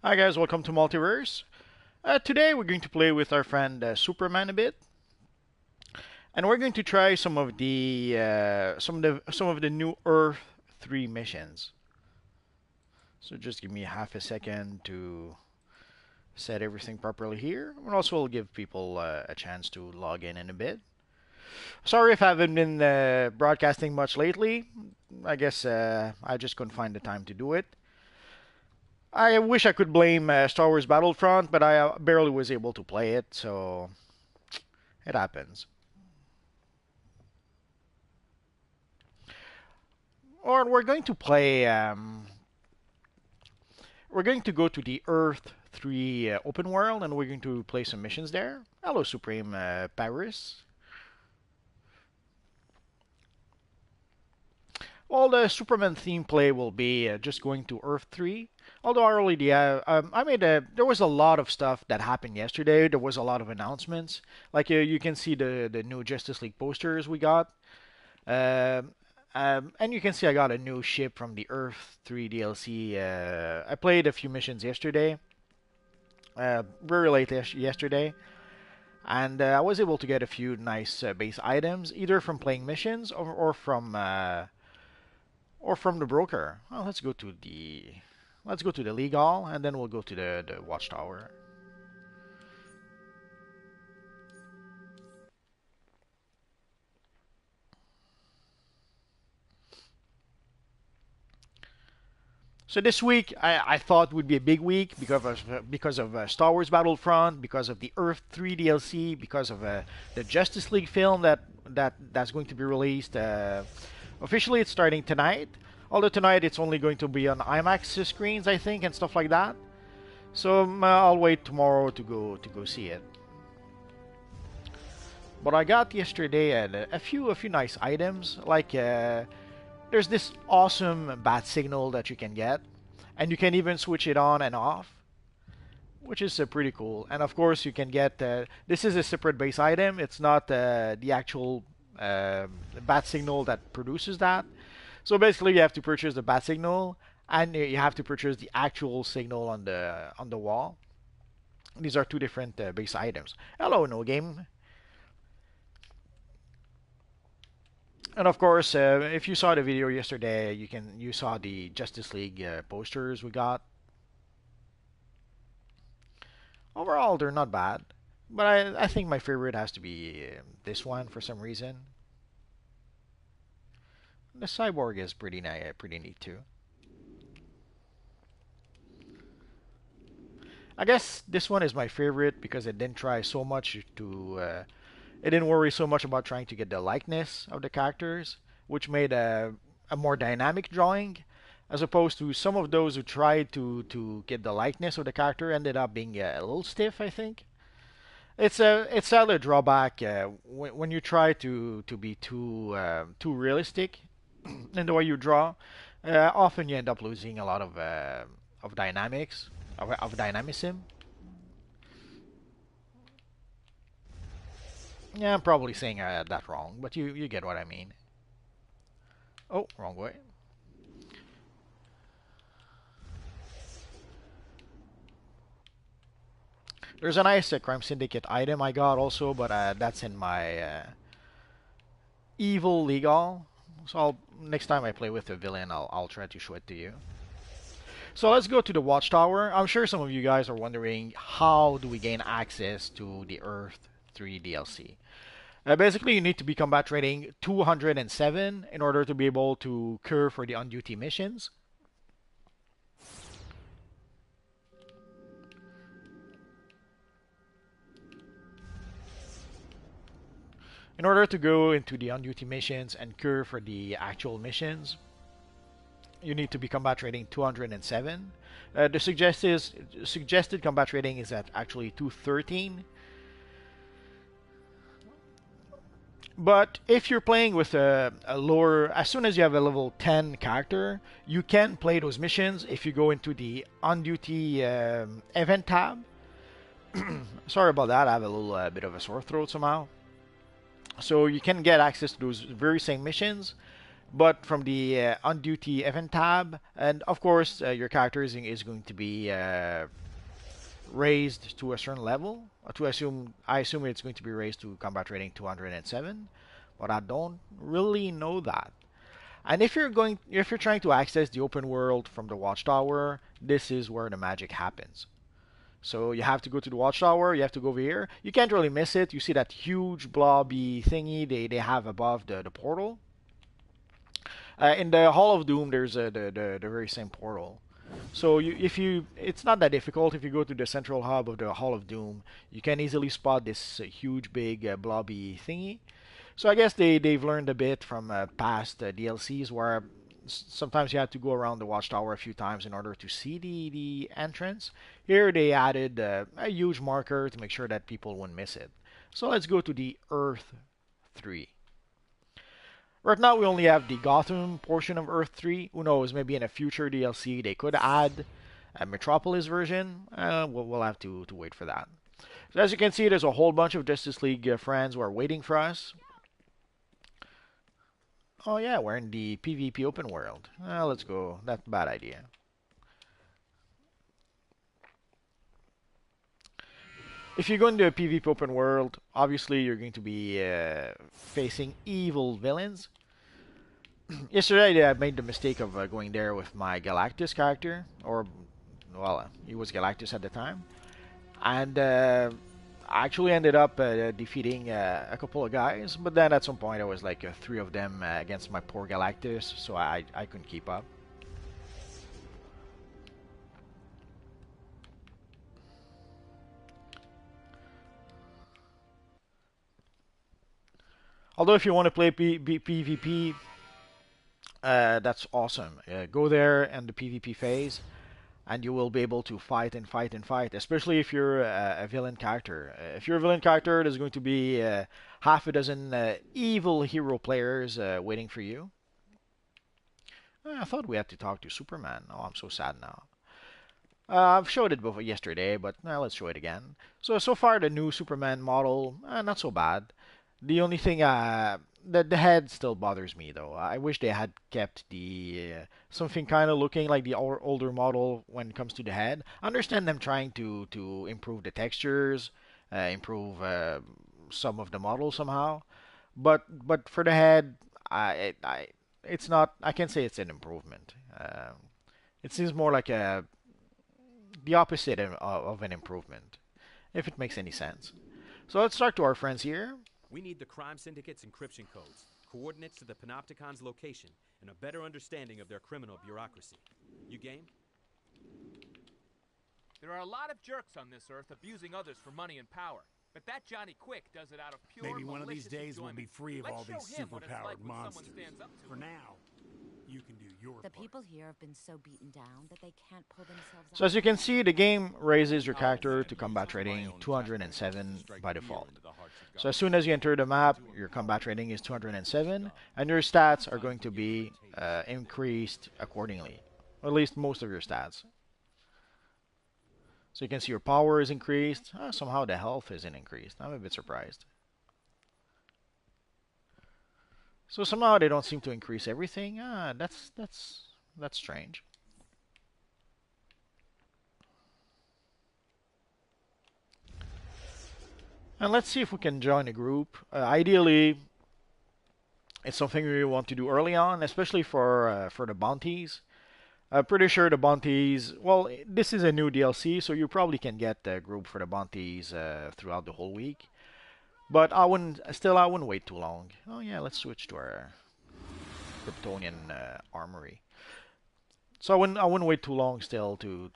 Hi guys, welcome to Multiverse. Today we're going to play with our friend Superman a bit, and we're going to try some of the new Earth 3 missions. So just give me half a second to set everything properly here, and also we'll give people a chance to log in a bit. Sorry if I haven't been broadcasting much lately. I guess I just couldn't find the time to do it. I wish I could blame Star Wars Battlefront, but I barely was able to play it, so it happens. Or we're going to play. We're going to go to the Earth 3 open world, and we're going to play some missions there. Hello, Supreme Paris. Well, the Superman theme play will be just going to Earth 3. Although I already, I made a. There was a lot of stuff that happened yesterday. There was a lot of announcements. Like you can see the new Justice League posters we got. Um, and you can see I got a new ship from the Earth 3 DLC. I played a few missions yesterday, very late yesterday, and I was able to get a few nice base items, either from playing missions or from the broker. Well, let's go to the League Hall, and then we'll go to the Watchtower. So this week, I thought would be a big week because of Star Wars Battlefront, because of the Earth 3 DLC, because of the Justice League film that's going to be released. Officially, it's starting tonight. Although tonight it's only going to be on IMAX screens, I think, and stuff like that. So I'll wait tomorrow to go see it. But I got yesterday a few nice items like. There's this awesome bat signal that you can get, and you can even switch it on and off, which is pretty cool. And of course, you can get this is a separate base item. It's not the actual bat signal that produces that. So basically, you have to purchase the bat signal, and you have to purchase the actual signal on the wall. These are two different base items. Hello, no game. And of course, if you saw the video yesterday, you saw the Justice League posters we got. Overall, they're not bad, but I think my favorite has to be this one for some reason. The cyborg is pretty neat too. I guess this one is my favorite because it didn't try so much to. It didn't worry so much about trying to get the likeness of the characters, which made a more dynamic drawing, as opposed to some of those who tried to get the likeness of the character ended up being a little stiff, I think. It's sadly a drawback when you try to be too realistic in the way you draw. Often you end up losing a lot of dynamics of dynamism. Yeah, I'm probably saying that wrong, but you get what I mean. Oh, wrong way. There's a nice Crime Syndicate item I got also, but that's in my evil legal. So next time I play with a villain, I'll try to show it to you. So let's go to the Watchtower. I'm sure some of you guys are wondering how do we gain access to the Earth 3 DLC. Basically, you need to be combat rating 207 in order to be able to cure for the on-duty missions. In order to go into the on-duty missions and cure for the actual missions, you need to be combat rating 207. The suggested combat rating is at actually 213. But if you're playing with a lower, as soon as you have a level 10 character, you can play those missions if you go into the on-duty event tab. Sorry about that, I have a little bit of a sore throat somehow. So you can get access to those very same missions but from the on duty event tab, and of course your character is going to be raised to a certain level. I assume it's going to be raised to combat rating 207, but I don't really know that. And if you're trying to access the open world from the watchtower, this is where the magic happens. So you have to go to the watchtower, you have to go over here. You can't really miss it. You see that huge blobby thingy they have above the portal. In the Hall of Doom, there's the very same portal. So it's not that difficult. If you go to the central hub of the Hall of Doom, you can easily spot this huge, big, blobby thingy. So I guess they've learned a bit from past DLCs where sometimes you had to go around the watchtower a few times in order to see the entrance. Here they added a huge marker to make sure that people wouldn't miss it. So let's go to the Earth 3. Right now we only have the Gotham portion of Earth 3. Who knows, maybe in a future DLC they could add a Metropolis version. We'll have to wait for that. So as you can see, there's a whole bunch of Justice League friends who are waiting for us. Oh yeah, we're in the PvP open world. Let's go. That's a bad idea. If you go into a PvP open world, obviously you're going to be facing evil villains. Yesterday I made the mistake of going there with my Galactus character, or well, he was Galactus at the time, and I actually ended up defeating a couple of guys. But then at some point there was like three of them against my poor Galactus, so I couldn't keep up. Although if you want to play PvP, that's awesome. Go there in the PvP phase, and you will be able to fight and fight and fight, especially if you're a villain character. If you're a villain character, there's going to be half a dozen evil hero players waiting for you. I thought we had to talk to Superman. Oh, I'm so sad now. I've showed it before yesterday, but let's show it again. So far the new Superman model, not so bad. The only thing, the head still bothers me though. I wish they had kept the something kind of looking like the older model when it comes to the head. I understand them trying to improve the textures, improve some of the model somehow, but for the head, it's not. I can't say it's an improvement. It seems more like the opposite of an improvement, if it makes any sense. So let's talk to our friends here. We need the crime syndicate's encryption codes, coordinates to the Panopticon's location, and a better understanding of their criminal bureaucracy. You game? There are a lot of jerks on this earth abusing others for money and power. But that Johnny Quick does it out of pure Maybe one of these days enjoyment. we'll be free of all these superpowered like monsters. For him. now, you can do your The part. people here have been so beaten down that they can't pull themselves So as you can see, the game raises your character to combat rating 207 by default. So as soon as you enter the map, your combat rating is 207, and your stats are going to be increased accordingly. Or at least most of your stats. So you can see your power is increased. Somehow the health isn't increased. I'm a bit surprised. So somehow they don't seem to increase everything. That's strange. And let's see if we can join a group. Ideally, it's something we want to do early on, especially for the bounties. I'm pretty sure the bounties. Well, this is a new DLC, so you probably can get a group for the bounties throughout the whole week. But I wouldn't wait too long. Oh yeah, let's switch to our Kryptonian armory. So I wouldn't wait too long still to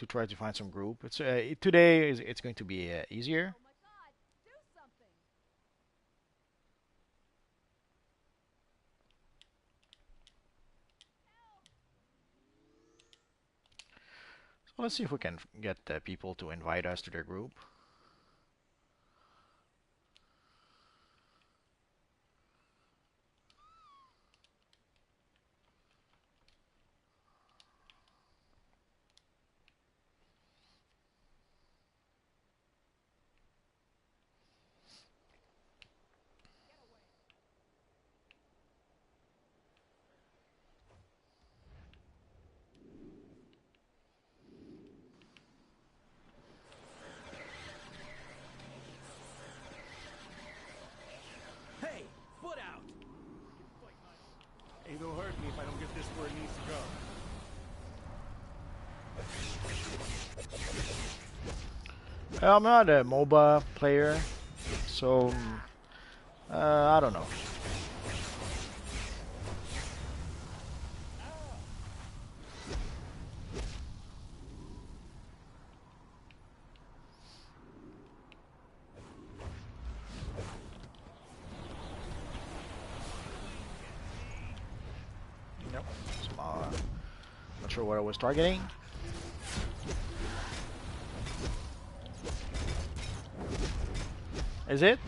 try to find some group. Today it's going to be easier. So let's see if we can get people to invite us to their group. will hurt me if I don't get this where it needs to go. I'm not a MOBA player, so I don't know. Nope. Not sure what I was targeting. Is it?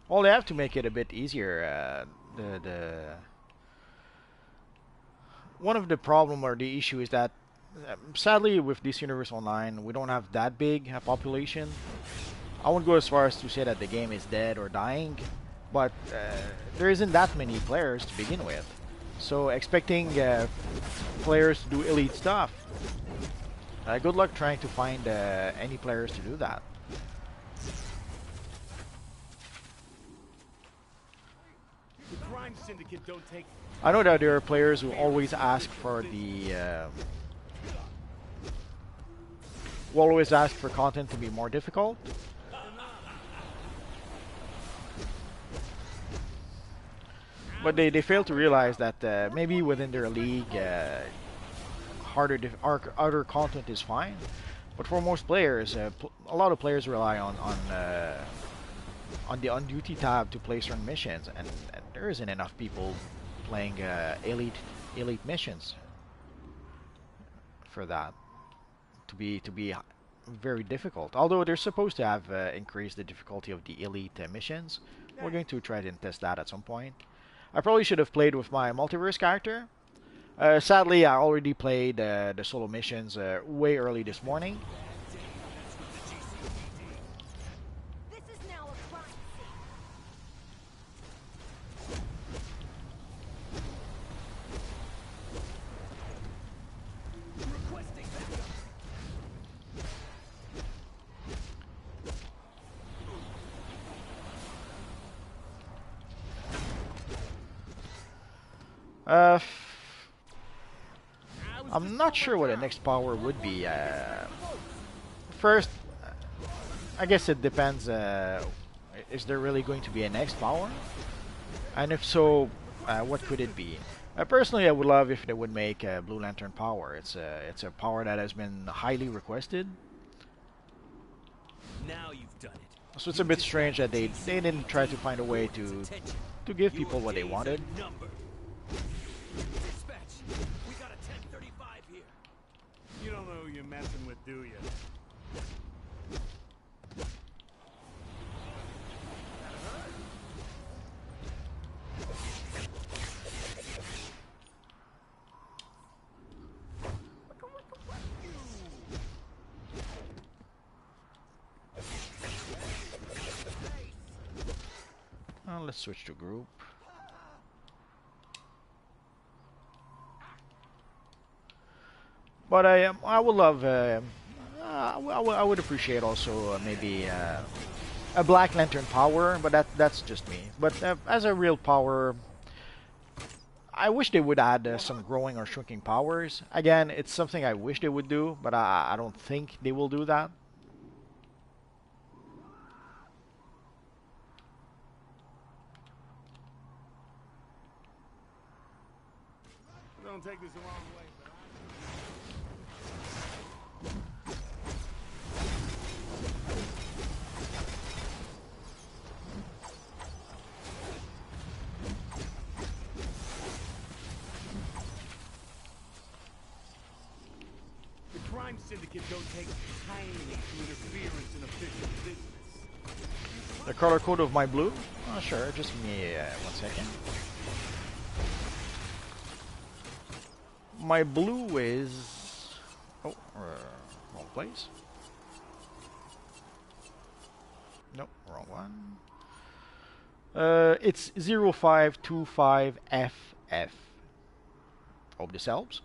Well, they have to make it a bit easier. One of the problem or the issue is that sadly with this universe online we don't have that big a population. I won't go as far as to say that the game is dead or dying, but there isn't that many players to begin with. So expecting players to do elite stuff, good luck trying to find any players to do that. The crime syndicate don't take. I know that there are players who always ask for will always ask for content to be more difficult. But they fail to realize that maybe within their league, harder content is fine. But for most players, a lot of players rely on the on duty tab to play certain missions, and there isn't enough people playing elite missions for that to be very difficult. Although they're supposed to have increased the difficulty of the elite missions, we're going to try to test that at some point. I probably should have played with my multiverse character. Sadly, I already played the solo missions way early this morning. This is now a crime I'm not sure what the next power would be. First, I guess it depends. Is there really going to be a next power? And if so, what could it be? Personally, I would love if they would make a Blue Lantern power. It's a power that has been highly requested. Now you've done it. So it's a bit strange that they didn't try to find a way to give people what they wanted. Dispatch, we got a 1035 here. You don't know who you're messing with, do you? Let's switch to group. But I would love I would appreciate also maybe a Black Lantern power, but that's just me. But as a real power, I wish they would add some growing or shrinking powers. Again, it's something I wish they would do, but I don't think they will do that. Don't take this the wrong way, but the crime syndicate don't take kindly to interference in official business. The color code of my blue? Oh, sure, just give me 1 second. My blue is... Oh, wrong place. Nope, wrong one. It's 0525FF. Hope this helps.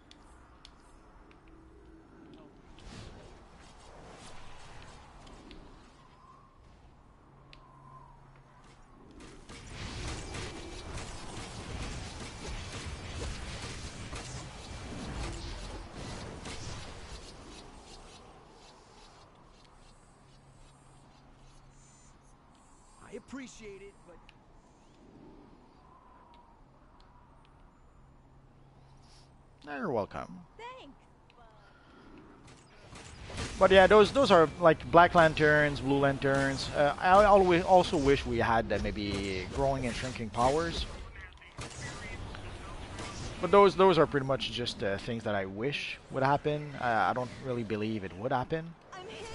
appreciate it, but You're welcome. Thanks. But yeah, those are like black lanterns, blue lanterns. I always also wish we had maybe growing and shrinking powers. But those are pretty much just things that I wish would happen. I don't really believe it would happen. I'm hit.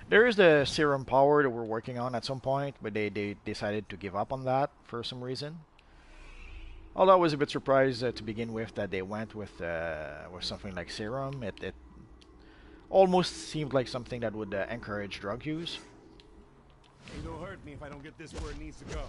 There is the serum power that we're working on at some point, but they decided to give up on that for some reason. Although I was a bit surprised to begin with that they went with something like serum. It almost seemed like something that would encourage drug use. ain't gonna hurt me if I don't get this where it needs to go.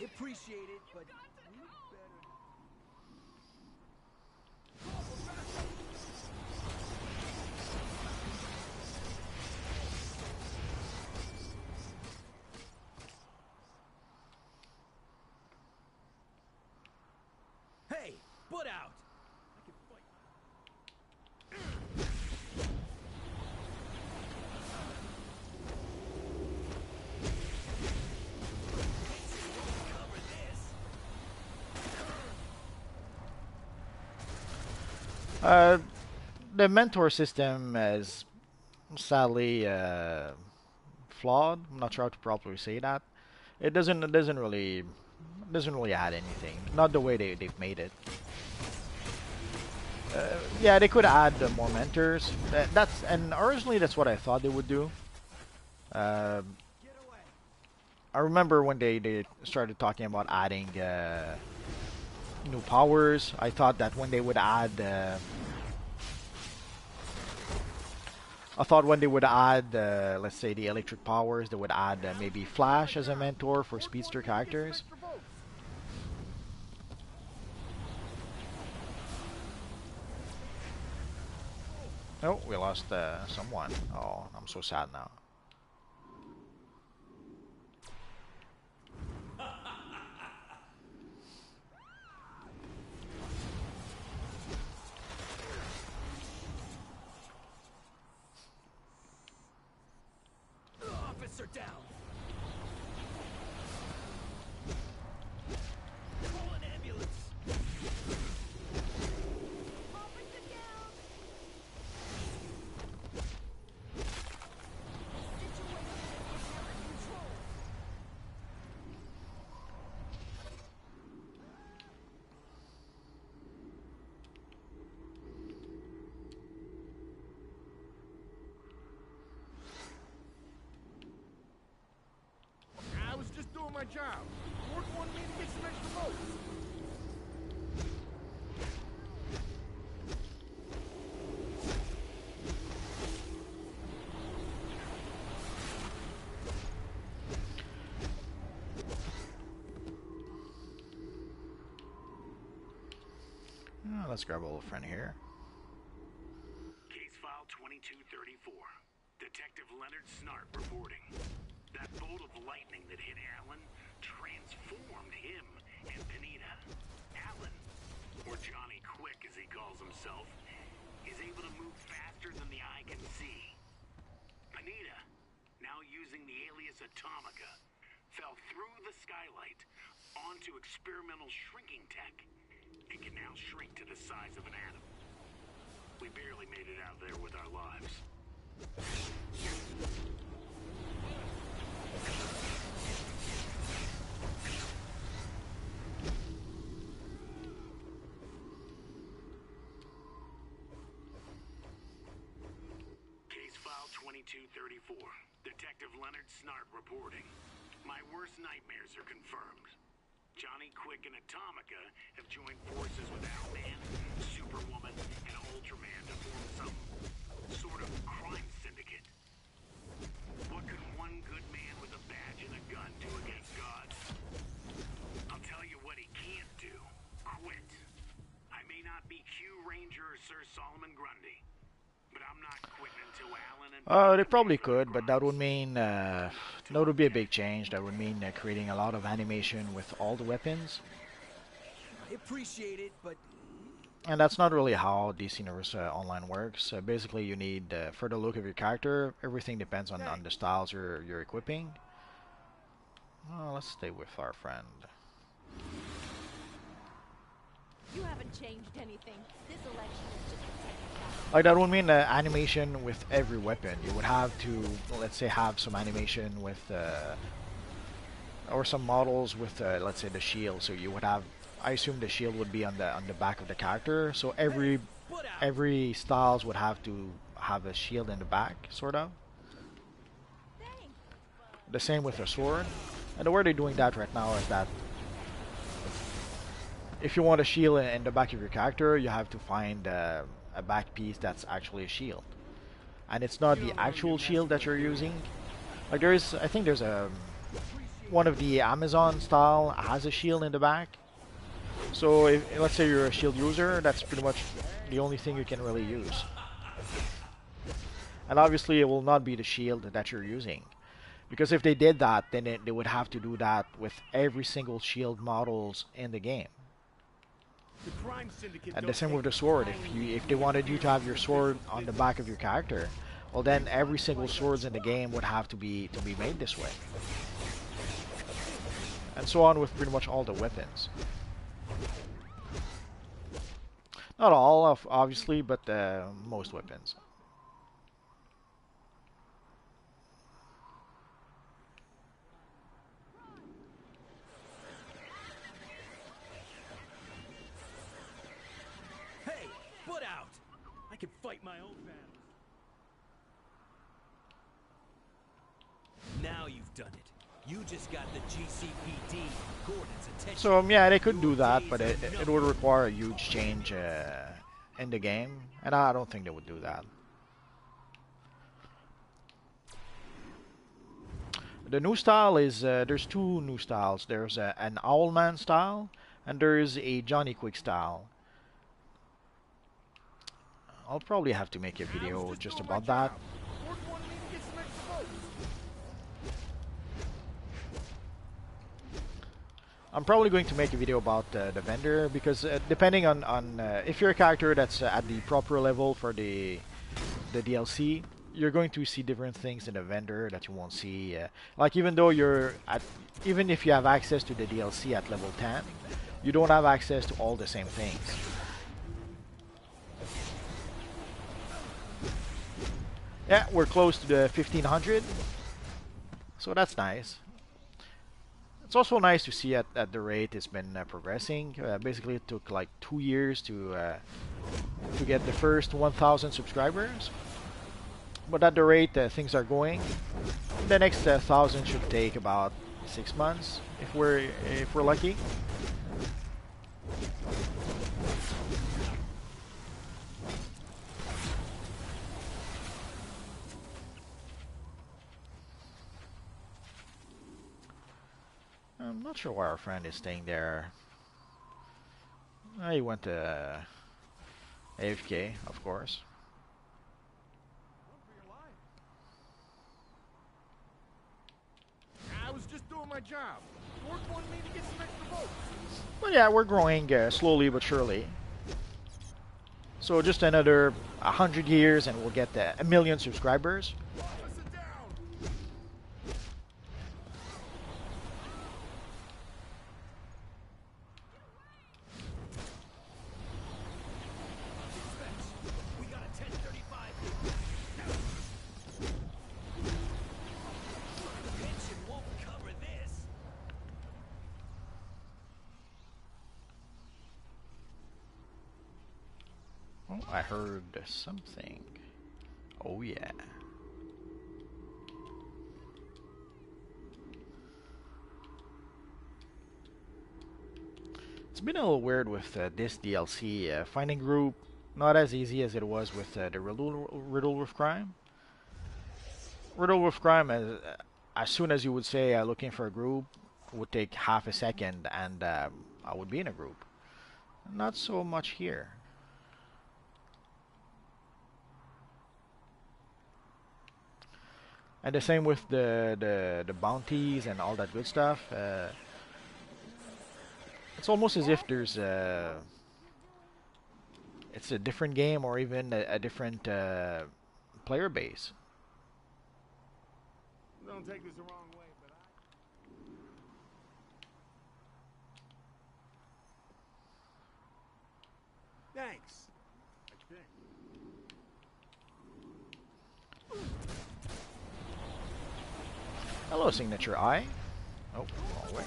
I appreciate it, but you better. Hey, butt out! I can fight. Cover this. The mentor system is sadly flawed. I'm not sure how to properly say that. It doesn't really add anything. Not the way they've made it. Yeah, they could add more mentors. And originally that's what I thought they would do. Uh, Get away. I remember when they started talking about adding new powers. I thought that when they would add let's say, the electric powers, they would add maybe Flash as a mentor for speedster characters. Oh, we lost someone. Oh, I'm so sad now. Officer down. Call an ambulance. Officer down. Situation is under control. I was just doing my job. Work wanted me to get some extra votes. Let's grab a little friend here. Case file 2234. Detective Leonard Snart reporting. That bolt of lightning that hit Alan transformed him and Panita. Alan, or Johnny Quick as he calls himself, is able to move faster than the eye can see. Anita, now using the alias Atomica, fell through the skylight onto experimental shrinking tech and can now shrink to the size of an atom. We barely made it out there with our lives. Case file 2234. Detective Leonard Snart reporting. My worst nightmares are confirmed. Johnny Quick and Atomica have joined forces with Owlman, Superwoman, and Ultraman to form some sort of crime syndicate. What could one good man with a badge and a gun do against God? I'll tell you what he can't do. Quit. I may not be Q Ranger or Sir Solomon Grundy, but I'm not quitting until Alan and... They probably could, but that would mean that would be a big change. That would mean creating a lot of animation with all the weapons, I appreciate it, but and that's not really how DC Universe Online works. Basically, you need for the look of your character, everything depends on the styles you're equipping. Well, let's stay with our friend. You haven't changed anything. This election is just a technicality. Like that would mean animation with every weapon. You would have to, let's say, have some animation with, or some models with, let's say, the shield. So you would have, I assume the shield would be on the back of the character. So every styles would have to have a shield in the back, sort of. Thanks. The same with a sword. And the way they're doing that right now is that if you want a shield in the back of your character, you have to find a back piece that's actually a shield, and it's not the actual shield that you're using. Like I think there's one of the Amazon style has a shield in the back. So if, let's say you're a shield user, that's pretty much the only thing you can really use. And obviously it will not be the shield that you're using, because if they did that, then they would have to do that with every single shield models in the game. The crime syndicate And the don't same take with the sword. kindly If they wanted you to have your sword on the back of your character, well then every single swords in the game would have to be made this way. And so on with pretty much all the weapons. Not all, obviously, but most weapons. hey, put out! I can fight my own battles. Now you've done it. You just got the GCPD coordinates attention. So yeah, they could do that, but it would require a huge change in the game, and I don't think they would do that. The new style is there's two new styles. There's an Owlman style, and there's a Johnny Quick style. I'll probably have to make a video just about that. Work wanted me to get some extra votes. I'm probably going to make a video about the vendor, because depending on if you're a character that's at the proper level for the DLC, you're going to see different things in the vendor that you won't see. Like even if you have access to the DLC at level 10, you don't have access to all the same things. Yeah, we're close to the 1500, so that's nice. It's also nice to see at the rate it's been progressing. Basically, it took like 2 years to get the first 1,000 subscribers. But at the rate things are going, the next 1,000 should take about 6 months if we're lucky. I'm not sure why our friend is staying there. He went to AFK, of course. I was just doing my job. Work wanted me to get some extra votes. But yeah, we're growing slowly but surely. So just another 100 years and we'll get 1 million subscribers. Officer down. Oh, I heard something. Oh yeah. It's been a little weird with this DLC. Finding group not as easy as it was with the Riddle with Crime. Riddle with Crime, as soon as you would say looking for a group, would take half a second and I would be in a group. Not so much here. And the same with the bounties and all that good stuff. It's almost as if there's it's a different game or even a different player base. Don't take this the wrong way, but Thanks. I think. Hello, Signature Eye. Oh, wrong way.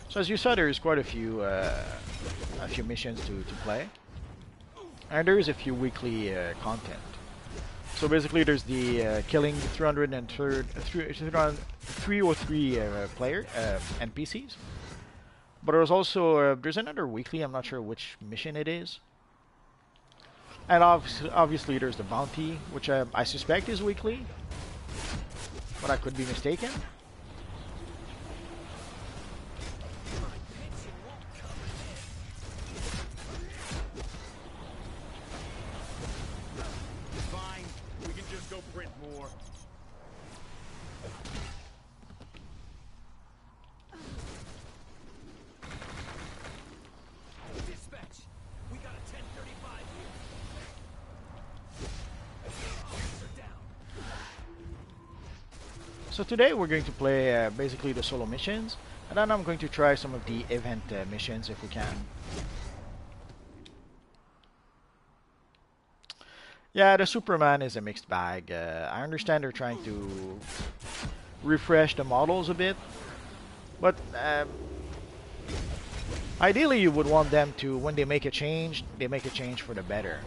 So as you saw, there's quite a few missions to play, and there is a few weekly content. So basically, there's the killing 303 player NPCs, but there's also there's another weekly. I'm not sure which mission it is, and obviously there's the bounty, which I suspect is weekly, but I could be mistaken. So today we're going to play basically the solo missions, and then I'm going to try some of the event missions if we can. Yeah, the Superman is a mixed bag. I understand they're trying to refresh the models a bit, but ideally you would want them to, when they make a change, they make a change for the better.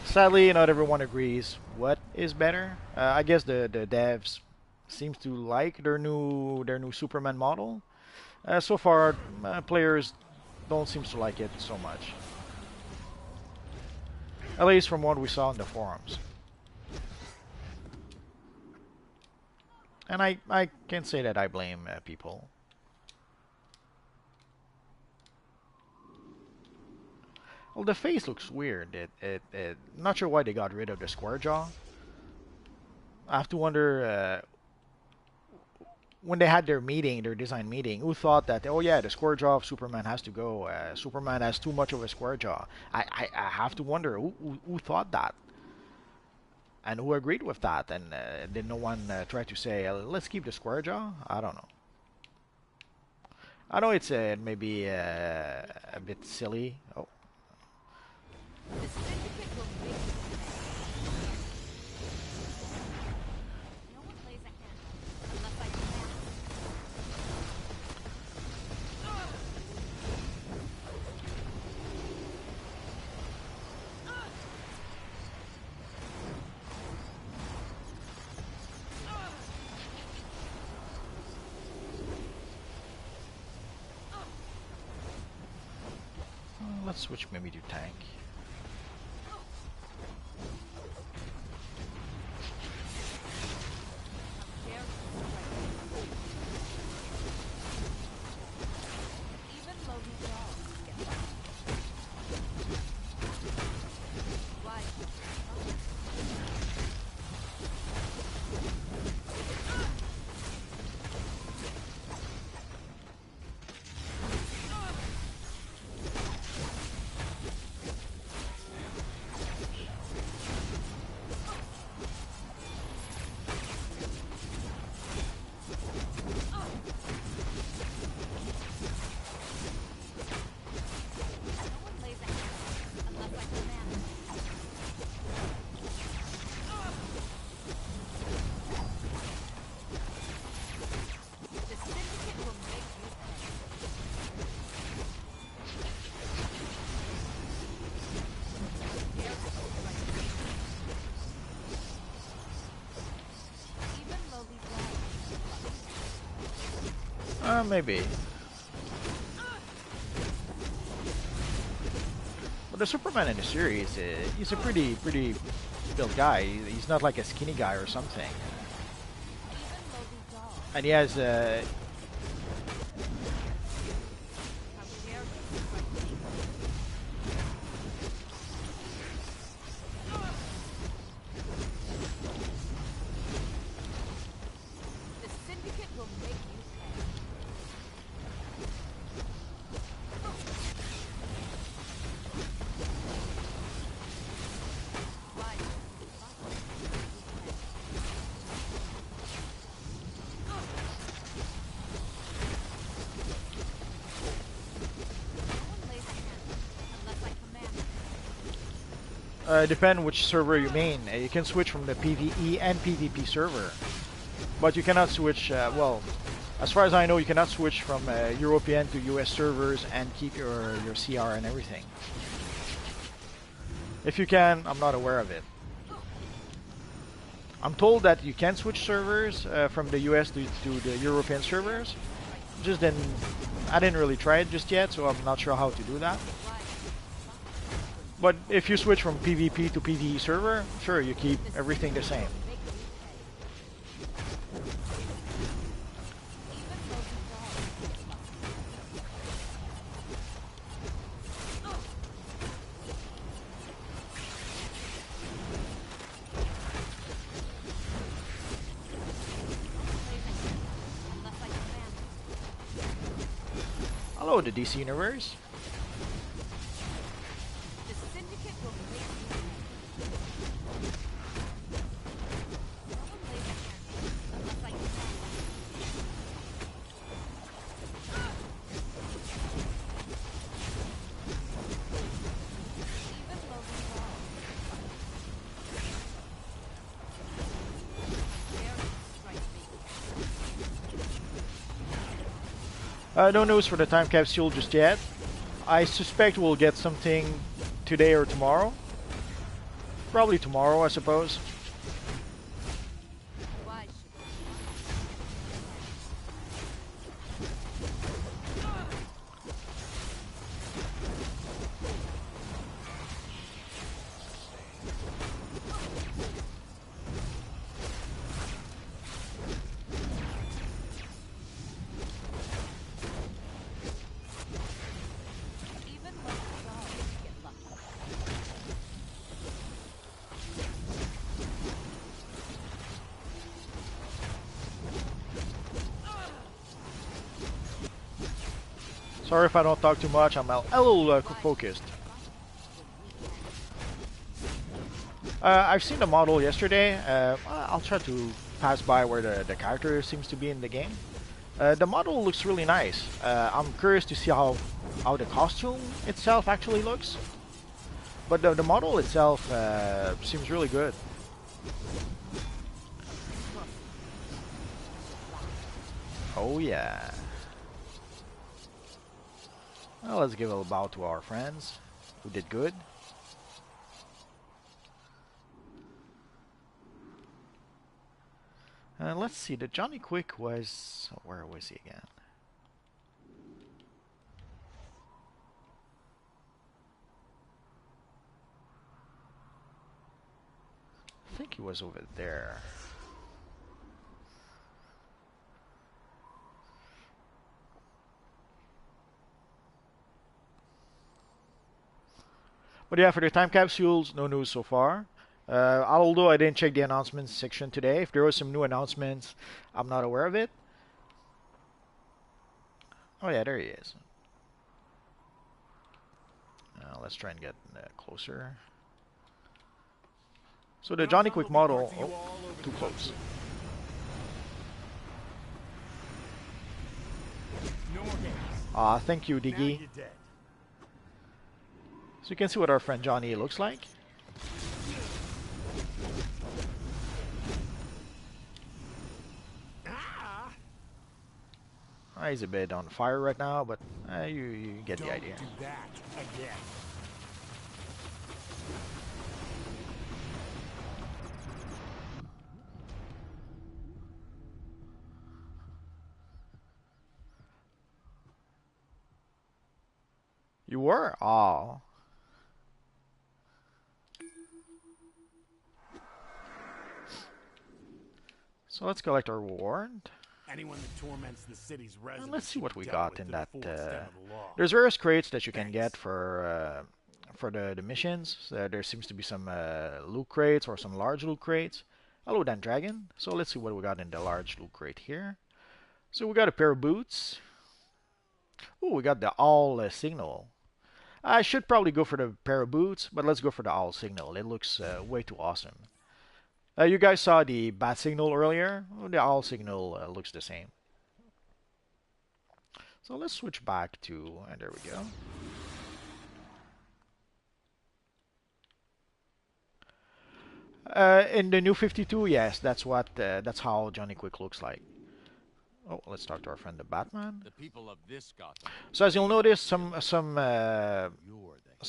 Sadly, not everyone agrees what is better. I guess the devs seems to like their new Superman model. So far, players don't seem to like it so much. At least from what we saw in the forums. And I can't say that I blame people. Well, the face looks weird. Not sure why they got rid of the square jaw. I have to wonder when they had their meeting, their design meeting, who thought that, oh yeah, the square jaw of Superman has to go. Superman has too much of a square jaw. I have to wonder who thought that, and who agreed with that, and did no one try to say, let's keep the square jaw? I don't know. I know it's maybe a bit silly. Oh. The syndicate will make you mad. No one lays a hand on me unless I command. Let's switch maybe to tank. Even loaded dogs get that. Why? Maybe. But the Superman in the series, he's a pretty built guy. He's not like a skinny guy or something. And he has The syndicate will make you pay. Right. depend which server you mean. You can switch from the PvE and PvP server, but you cannot switch. Well, as far as I know, you cannot switch from European to US servers and keep your CR and everything. If you can, I'm not aware of it. I'm told that you can switch servers from the US to the European servers. I didn't really try it just yet, so I'm not sure how to do that. But if you switch from PvP to PvE server, sure, you keep everything the same. Hello, the DC Universe. The syndicate will make you pay. No one lays a hand unless I can help. Even though we fall. Dare you strike me? No news for the time capsule just yet. I suspect we'll get something today or tomorrow. Probably tomorrow, I suppose. Why should even when the dogs get lucky? Sorry if I don't talk too much, I'm a little focused. I've seen the model yesterday. I'll try to pass by where the character seems to be in the game. The model looks really nice. I'm curious to see how the costume itself actually looks. But the model itself seems really good. Oh yeah. Well, let's give a bow to our friends who did good. Let's see, the Johnny Quick was... where was he again? I think he was over there. But yeah, for the time capsules, no news so far. Although I didn't check the announcements section today. If there was some new announcements, I'm not aware of it. Oh yeah, there he is. Let's try and get closer. So the Johnny Quick model... oh, too close. Thank you, Diggy. So you can see what our friend Johnny looks like. He's a bit on fire right now, but you get the idea. Do that again. You were? Oh. So let's collect our reward. Anyone that torments the city's And residents let's see what should we be got dealt in with that. to the full extent of the law. There's various crates that you can Thanks. get for the missions. There seems to be some loot crates or some large loot crates. Hello, Dan Dragon. So let's see what we got in the large loot crate here. So we got a pair of boots. Oh, we got the owl signal. I should probably go for the pair of boots, but let's go for the owl signal. It looks way too awesome. You guys saw the bat signal earlier. Oh, the owl signal looks the same. So let's switch back to, and there we go. In the new 52, yes, that's how Johnny Quick looks like. Oh, let's talk to our friend the Batman. The people of this Gotham. So as you'll notice, some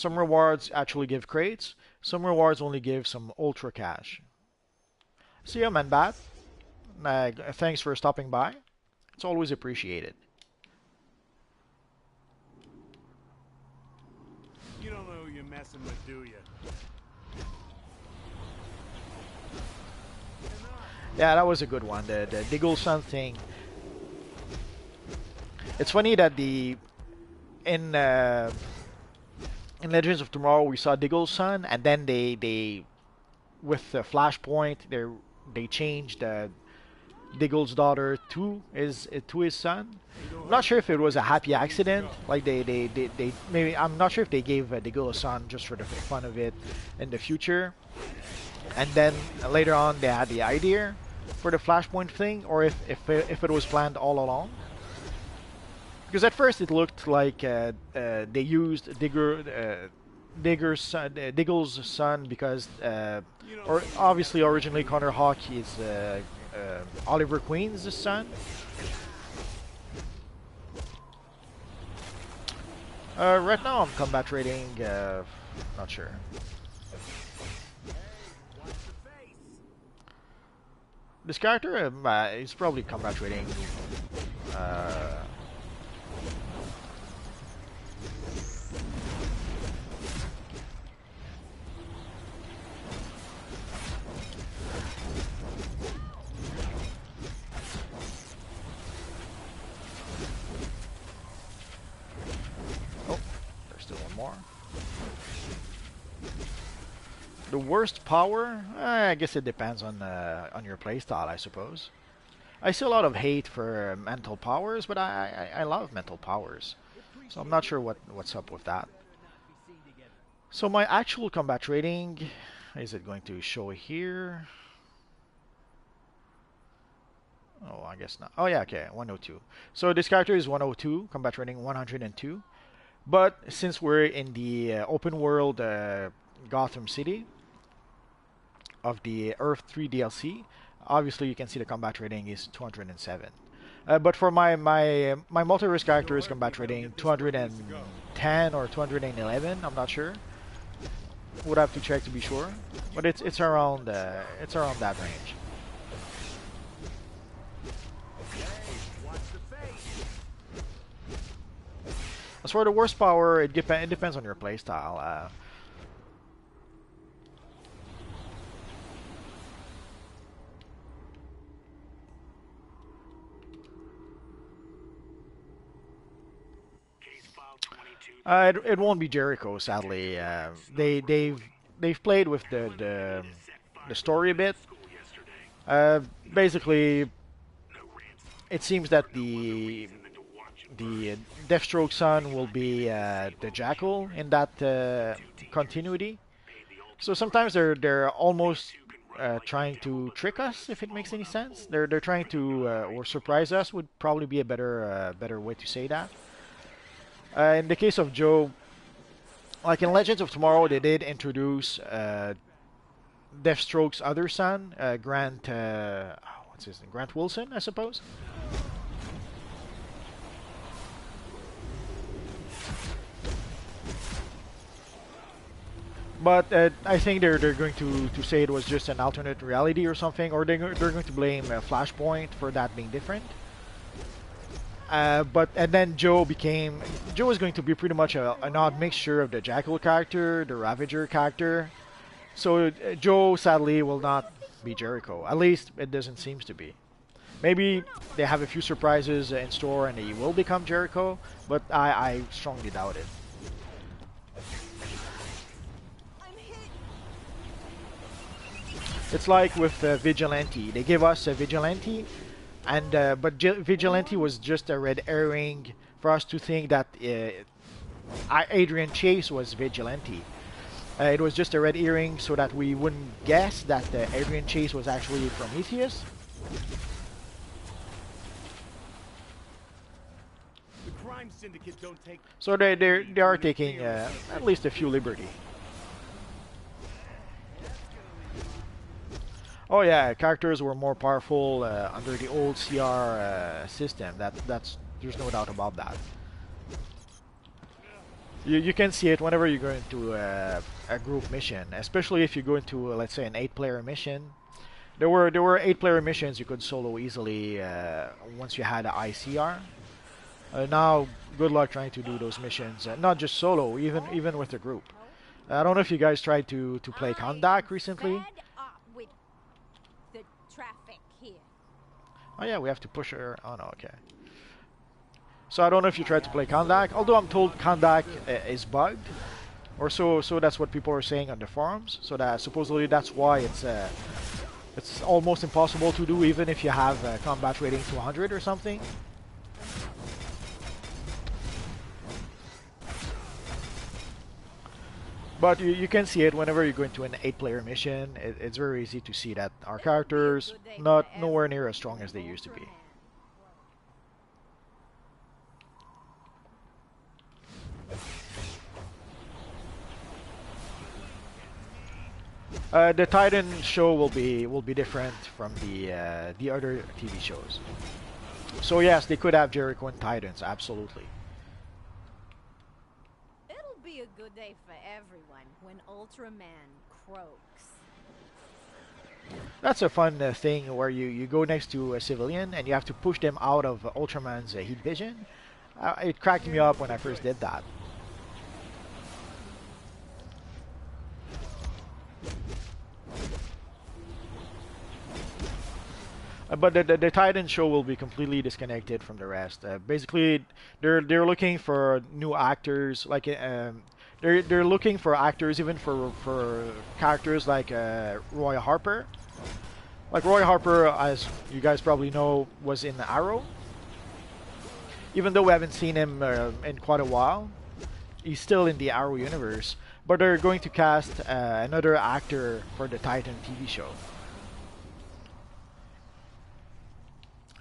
rewards actually give crates. Some rewards only give some ultra cash. See you, man, Bat. Thanks for stopping by. It's always appreciated. You don't know who you're messing with, do you? Yeah, that was a good one. The Diggle Sun thing. It's funny that in Legends of Tomorrow we saw Diggle's son, and then they with the Flashpoint they changed Diggle's daughter to his son. I'm not sure if it was a happy accident, like they maybe, I'm not sure if they gave Diggle a son just for the fun of it in the future, and then later on they had the idea for the Flashpoint thing, or if it was planned all along. Because at first it looked like they used Diggle's son because, or obviously originally Connor Hawke is Oliver Queen's son. Right now I'm combat rating, not sure. This character is probably combat rating. Oh, there's still one more. The worst power? I guess it depends on your playstyle, I suppose. I see a lot of hate for mental powers, but I love mental powers. So I'm not sure what's up with that. So my actual combat rating, is it going to show here? Oh, I guess not. Oh yeah, okay, 102. So this character is 102, combat rating 102. But since we're in the open world Gotham City of the Earth 3 DLC, obviously you can see the combat rating is 207. But for my multi-risk character is combat rating 210 or 211. I'm not sure. Would have to check to be sure, but it's around that range. As for the worst power, it depends on your playstyle. It won't be Jericho, sadly. They've played with the story a bit. Basically, it seems that the Deathstroke son will be the Jackal in that continuity. So sometimes they're almost trying to trick us, if it makes any sense. They're trying to or surprise us would probably be a better way to say that. In the case of Joe, like in Legends of Tomorrow, they did introduce Deathstroke's other son, Grant. What's his name? Grant Wilson, I suppose. But I think they're going to say it was just an alternate reality or something, or they're going to blame Flashpoint for that being different. But and then Joe is going to be pretty much an odd mixture of the Jackal character, the Ravager character. So Joe sadly will not be Jericho. At least it doesn't seem to be. Maybe they have a few surprises in store and he will become Jericho, but I strongly doubt it. It's like with Vigilante. They give us a Vigilante, and Vigilante was just a red herring for us to think that Adrian Chase was Vigilante. It was just a red herring so that we wouldn't guess that Adrian Chase was actually Prometheus. The crime syndicate don't take. So they are taking at least a few liberty. Oh yeah, characters were more powerful under the old CR system. That's there's no doubt about that. You can see it whenever you go into a group mission, especially if you go into let's say an 8-player mission. There were 8-player missions you could solo easily once you had an ICR. Now, good luck trying to do those missions, not just solo, even with a group. I don't know if you guys tried to play Kondak recently. With the traffic here. Oh yeah, we have to push her. Oh no, okay. So I don't know if you tried to play Kondak, although I'm told Kondak is bugged, or so that's what people are saying on the forums. So that supposedly that's why it's almost impossible to do, even if you have a combat rating to 100 or something. But you can see it whenever you go into an 8-player mission. It's very easy to see that our characters nowhere near as strong as they used to be. The Titan show will be different from the other TV shows. So yes, they could have Jericho and Titans, absolutely. It'll be a good day for everyone when Ultraman croaks. That's a fun thing where you go next to a civilian and you have to push them out of Ultraman's heat vision. It cracked me up when I first did that. But the Titan show will be completely disconnected from the rest. Basically, they're looking for new actors. Like they're looking for actors even for characters like Roy Harper. Like Roy Harper, as you guys probably know, was in Arrow. Even though we haven't seen him in quite a while, he's still in the Arrow universe. But they're going to cast another actor for the Titan TV show.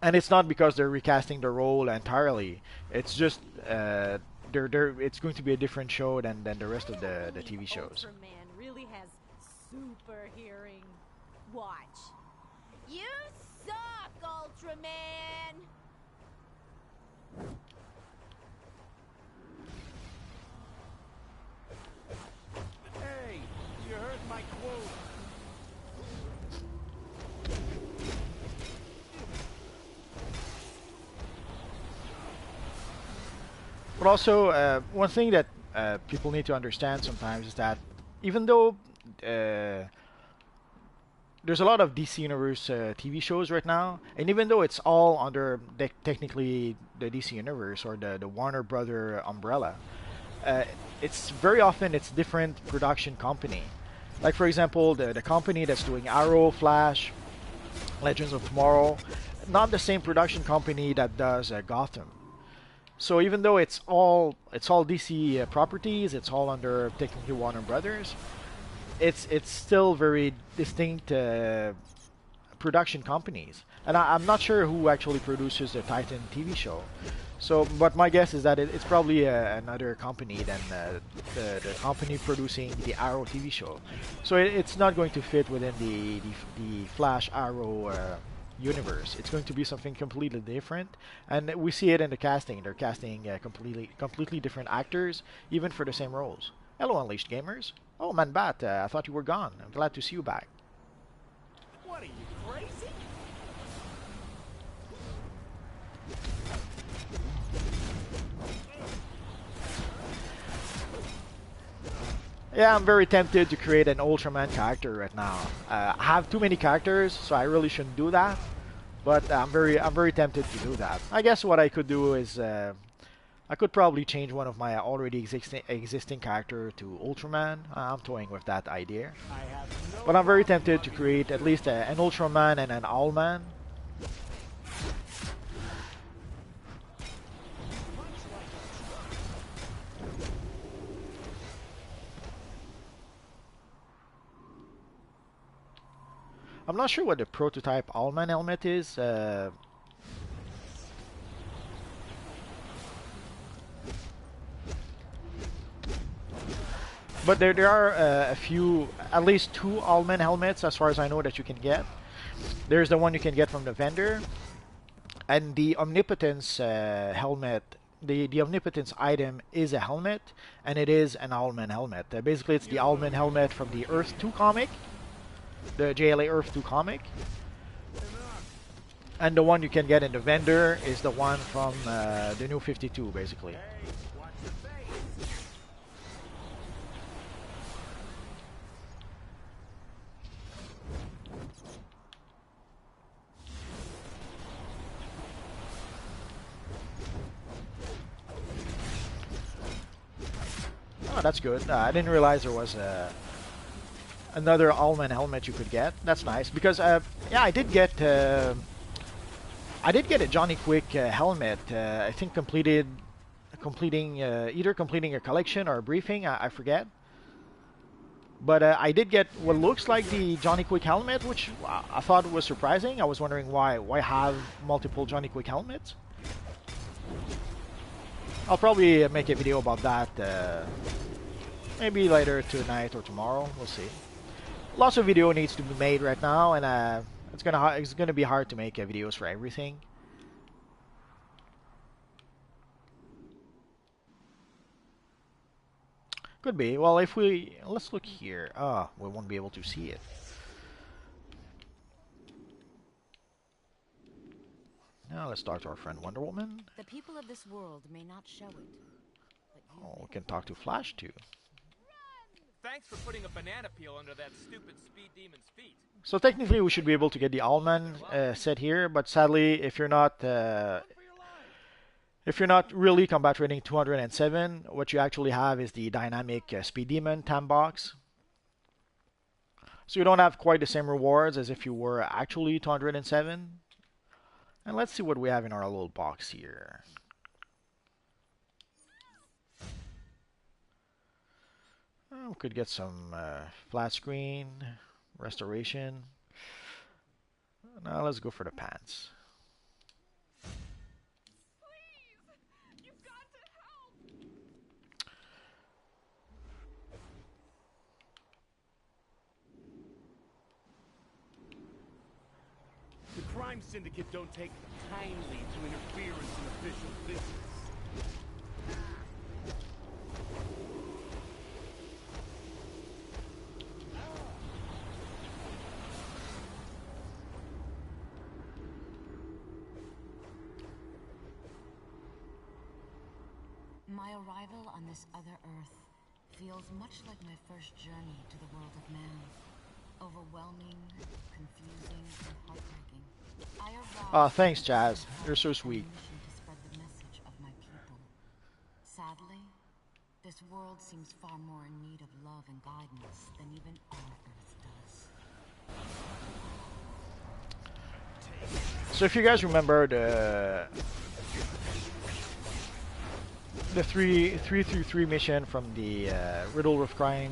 And it's not because they're recasting the role entirely. It's just it's going to be a different show than the rest of the TV shows. Ultraman really has super hearing. Watch. You suck, Ultraman! Hey, you heard my quote. But also, one thing that people need to understand sometimes is that even though there's a lot of DC Universe TV shows right now, and even though it's all under technically the DC Universe or the Warner Brother umbrella, it's very often it's different production company. Like for example, the company that's doing Arrow, Flash, Legends of Tomorrow, not the same production company that does Gotham. So even though it's all DC properties, it's all under technically Warner Brothers, it's still very distinct production companies. And I'm not sure who actually produces the Titan TV show. So, but my guess is that it's probably another company than the company producing the Arrow TV show. So it's not going to fit within the Flash Arrow universe. It's going to be something completely different, and we see it in the casting. They're casting completely different actors, even for the same roles. Hello, Unleashed Gamers. Oh, Man Bat, I thought you were gone. I'm glad to see you back. What are you, crazy? Yeah, I'm very tempted to create an Ultraman character right now. I have too many characters, so I really shouldn't do that. But I'm very tempted to do that. I guess what I could do is I could probably change one of my already existing character to Ultraman. I'm toying with that idea. But I'm very tempted to create at least an Ultraman and an Owlman. I'm not sure what the prototype Owlman helmet is. But there are a few, at least two Owlman helmets, as far as I know, that you can get. There's the one you can get from the vendor, and the Omnipotence helmet. The Omnipotence item is a helmet, and it is an Owlman helmet. Basically, it's the Owlman helmet from the Earth 2 comic, the JLA Earth 2 comic. And the one you can get in the vendor is the one from the New 52, basically. Oh, that's good. I didn't realize there was another Owlman helmet you could get. That's nice because yeah, I did get a Johnny Quick helmet. I think completing either completing a collection or a briefing. I forget. But I did get what looks like the Johnny Quick helmet, which I thought was surprising. I was wondering why have multiple Johnny Quick helmets. I'll probably make a video about that maybe later tonight or tomorrow. We'll see. Lots of video needs to be made right now, and it's gonna be hard to make videos for everything. Could be. Well, if let's look here. Ah, we won't be able to see it. Now let's talk to our friend Wonder Woman. The people of this world may not show it, but you Oh, we can talk to Flash too. Thanks for putting a banana peel under that stupid speed demon's feet. So technically, we should be able to get the Owlman set here, but sadly, if you're not really combat rating 207, what you actually have is the dynamic Speed Demon TAM box. So you don't have quite the same rewards as if you were actually 207. And let's see what we have in our little box here. We could get some flat screen, restoration. Now let's go for the pants. The crime syndicate don't take kindly to interference in official business. My arrival on this other Earth feels much like my first journey to the world of man. Overwhelming, confusing, and heartbreaking. I arrived. Oh, thanks, Jazz. You're so sweet. On a mission to spread the message of my people. Sadly, this world seems far more in need of love and guidance than even our Earth does. So if you guys remember the 3-3 mission from the Riddle with Crime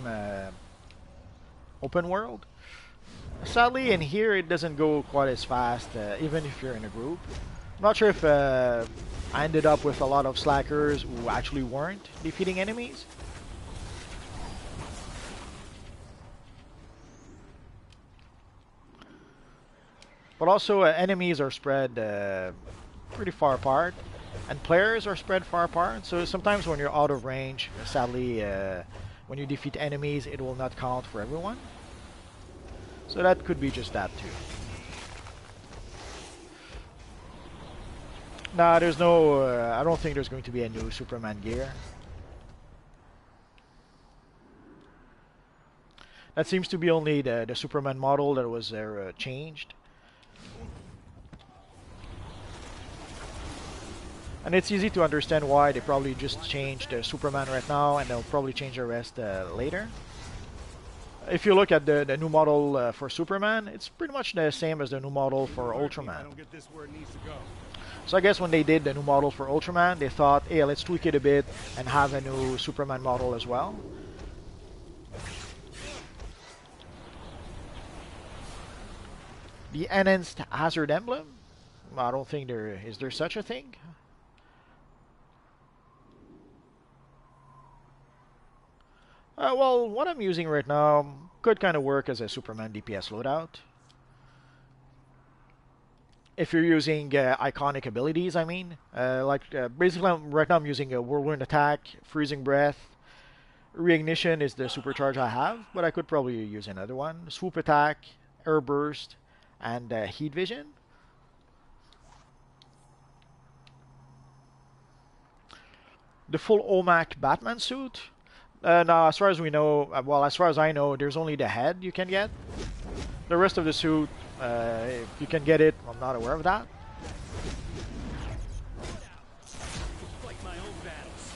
open world, sadly in here it doesn't go quite as fast, even if you're in a group. I'm not sure if I ended up with a lot of slackers who actually weren't defeating enemies. But also enemies are spread pretty far apart, and players are spread far apart. So sometimes when you're out of range, sadly, when you defeat enemies, it will not count for everyone. So that could be just that too. Nah, there's no. I don't think there's going to be a new Superman gear. That seems to be only the Superman model that was changed. And it's easy to understand why they probably just changed Superman right now, and they'll probably change the rest later. If you look at the new model for Superman, it's pretty much the same as the new model for Ultraman. I don't get this where it needs to go. So I guess when they did the new model for Ultraman, they thought, hey, let's tweak it a bit and have a new Superman model as well. The enhanced hazard emblem? I don't think there is there such a thing. Well, what I'm using right now could kind of work as a Superman DPS loadout. If you're using iconic abilities, I mean. Basically, right now I'm using a Whirlwind Attack, Freezing Breath. Reignition is the supercharge I have, but I could probably use another one. Swoop Attack, Air Burst, and Heat Vision. The full OMAC Batman suit. Now, as far as we know, well, as far as I know, there's only the head you can get. The rest of the suit, if you can get it, I'm not aware of that. Fight my own battles.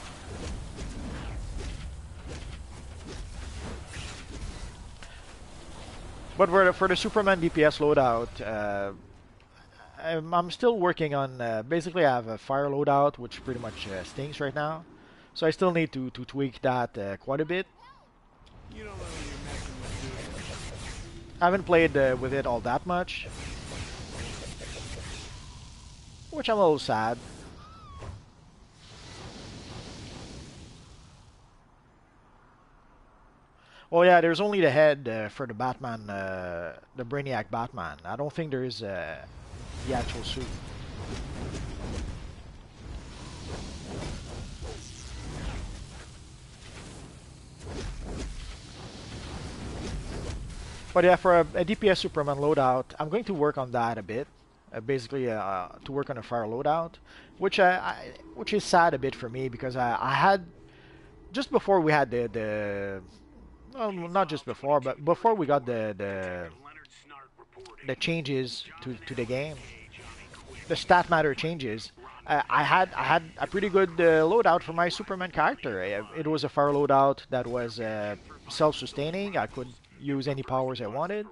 But for the Superman DPS loadout, I'm still working on. Basically, I have a fire loadout, which pretty much stinks right now. So I still need to tweak that quite a bit. You don't know who you're messing with, dude. I haven't played with it all that much, which I'm a little sad. Well, yeah, there's only the head for the Batman, the Brainiac Batman. I don't think there is the actual suit. But yeah, for a DPS Superman loadout, I'm going to work on that a bit. Basically, to work on a fire loadout, which is sad a bit for me because I had just before we had the well, not just before, but before we got the changes to the game, the stat matter changes. I had a pretty good loadout for my Superman character. It was a fire loadout that was self-sustaining. I could use any powers I wanted,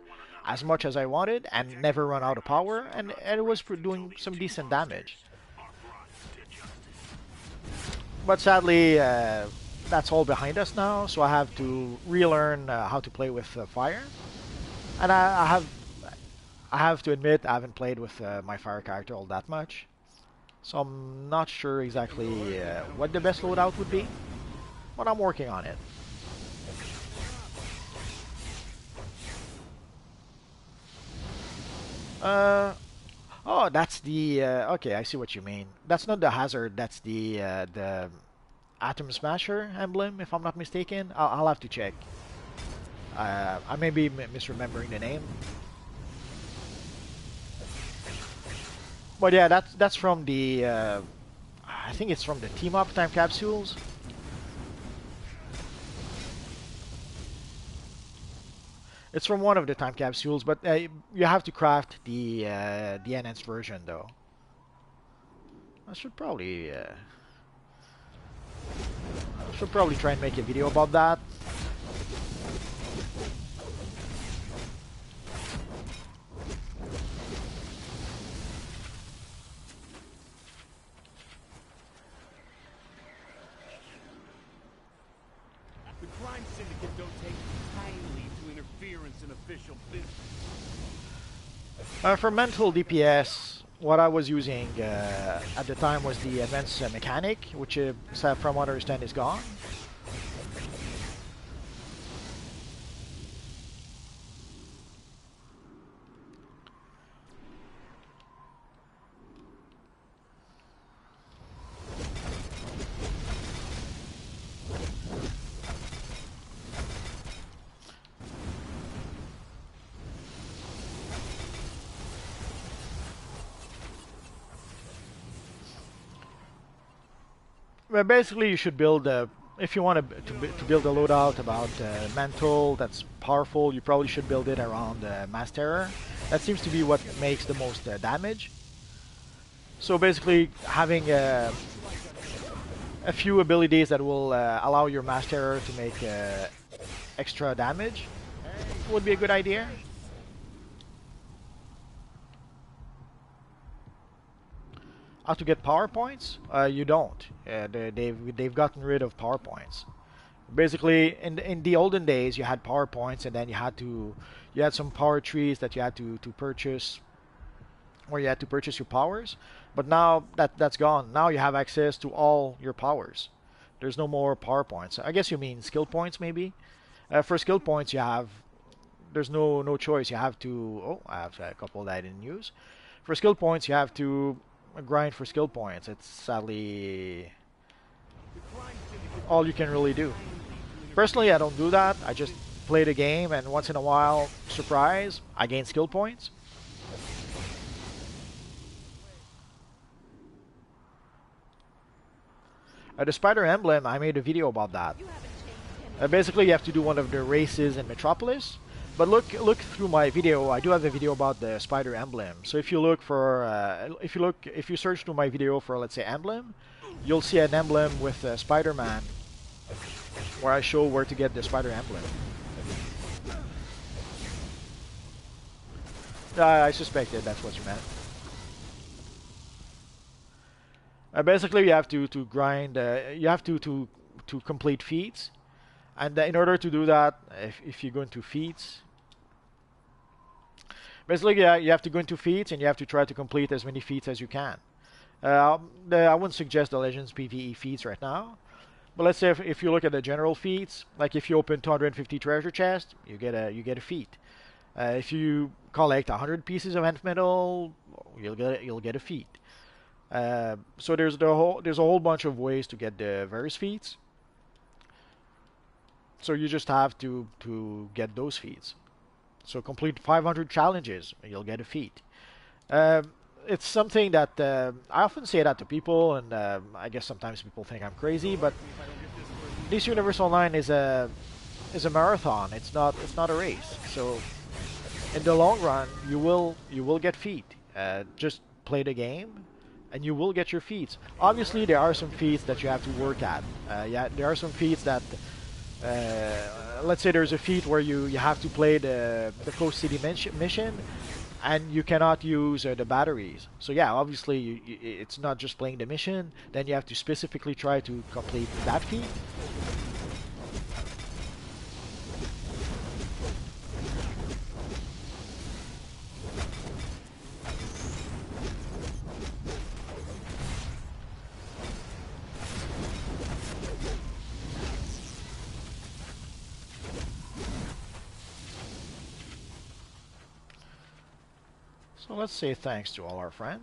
as much as I wanted, and never run out of power, and it was doing some decent damage. But sadly, that's all behind us now, so I have to relearn how to play with fire. And I have to admit, I haven't played with my fire character all that much. So I'm not sure exactly what the best loadout would be, but I'm working on it. Oh, that's the okay. I see what you mean. That's not the hazard. That's the Atom Smasher emblem, if I'm not mistaken. I'll have to check. I may be misremembering the name. But yeah, that's from the. I think it's from the Team Up time capsules. It's from one of the time capsules, but you have to craft the enhanced version, though. I should probably try and make a video about that. The crime syndicate don't take kindly to interference in official business. For mental DPS, what I was using at the time was the advanced mechanic, which from what I understand is gone. Well, basically, you should build if you want to build a loadout about mental that's powerful, you probably should build it around mass terror. That seems to be what makes the most damage. So basically, having a few abilities that will allow your mass terror to make extra damage would be a good idea. How to get power points? You don't. They've gotten rid of power points. Basically, in the olden days, you had power points, and then you had some power trees that you had to purchase, or you had to purchase your powers. But now that's gone. Now you have access to all your powers. There's no more power points. I guess you mean skill points, maybe. For skill points, there's no choice. You have to. Oh, I have a couple that I didn't use. For skill points, you have to grind for skill points. It's sadly all you can really do. Personally, I don't do that. I just play the game, and once in a while, surprise, I gain skill points. The spider emblem, I made a video about that. Basically, you have to do one of the races in Metropolis. But look through my video. I do have a video about the spider emblem. So if you look for, if you search through my video for, let's say, emblem, you'll see an emblem with Spider-Man, where I show where to get the spider emblem. I suspected that's what you meant. Basically, you have to grind. You have to complete feats, and in order to do that, if you go into feats, basically, yeah, you have to go into feats and you have to try to complete as many feats as you can. I wouldn't suggest the Legends PvE feats right now, but let's say if you look at the general feats, like if you open 250 treasure chests, you get a feat. If you collect 100 pieces of nth metal, you'll get a feat. So there's a whole bunch of ways to get the various feats. So you just have to get those feats. So complete 500 challenges, you'll get a feat. It's something that I often say that to people, and I guess sometimes people think I'm crazy, but DC Universe Online is a marathon. It's not a race. So in the long run, you will get feat. Just play the game, and you will get your feats. Obviously, there are some feats that you have to work at. Yeah, there are some feats that. Let's say there's a feat where you have to play the Coast City mission, and you cannot use the batteries. So yeah, obviously it's not just playing the mission. Then you have to specifically try to complete that feat. So let's say thanks to all our friends.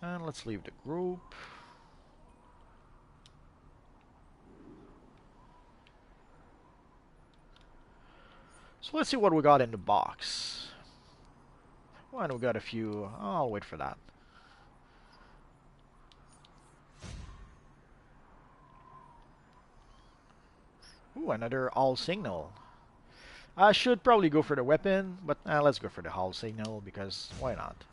And let's leave the group. So let's see what we got in the box. Well, we got a few. I'll wait for that. Ooh, another all signal. I should probably go for the weapon, but let's go for the hull signal because why not?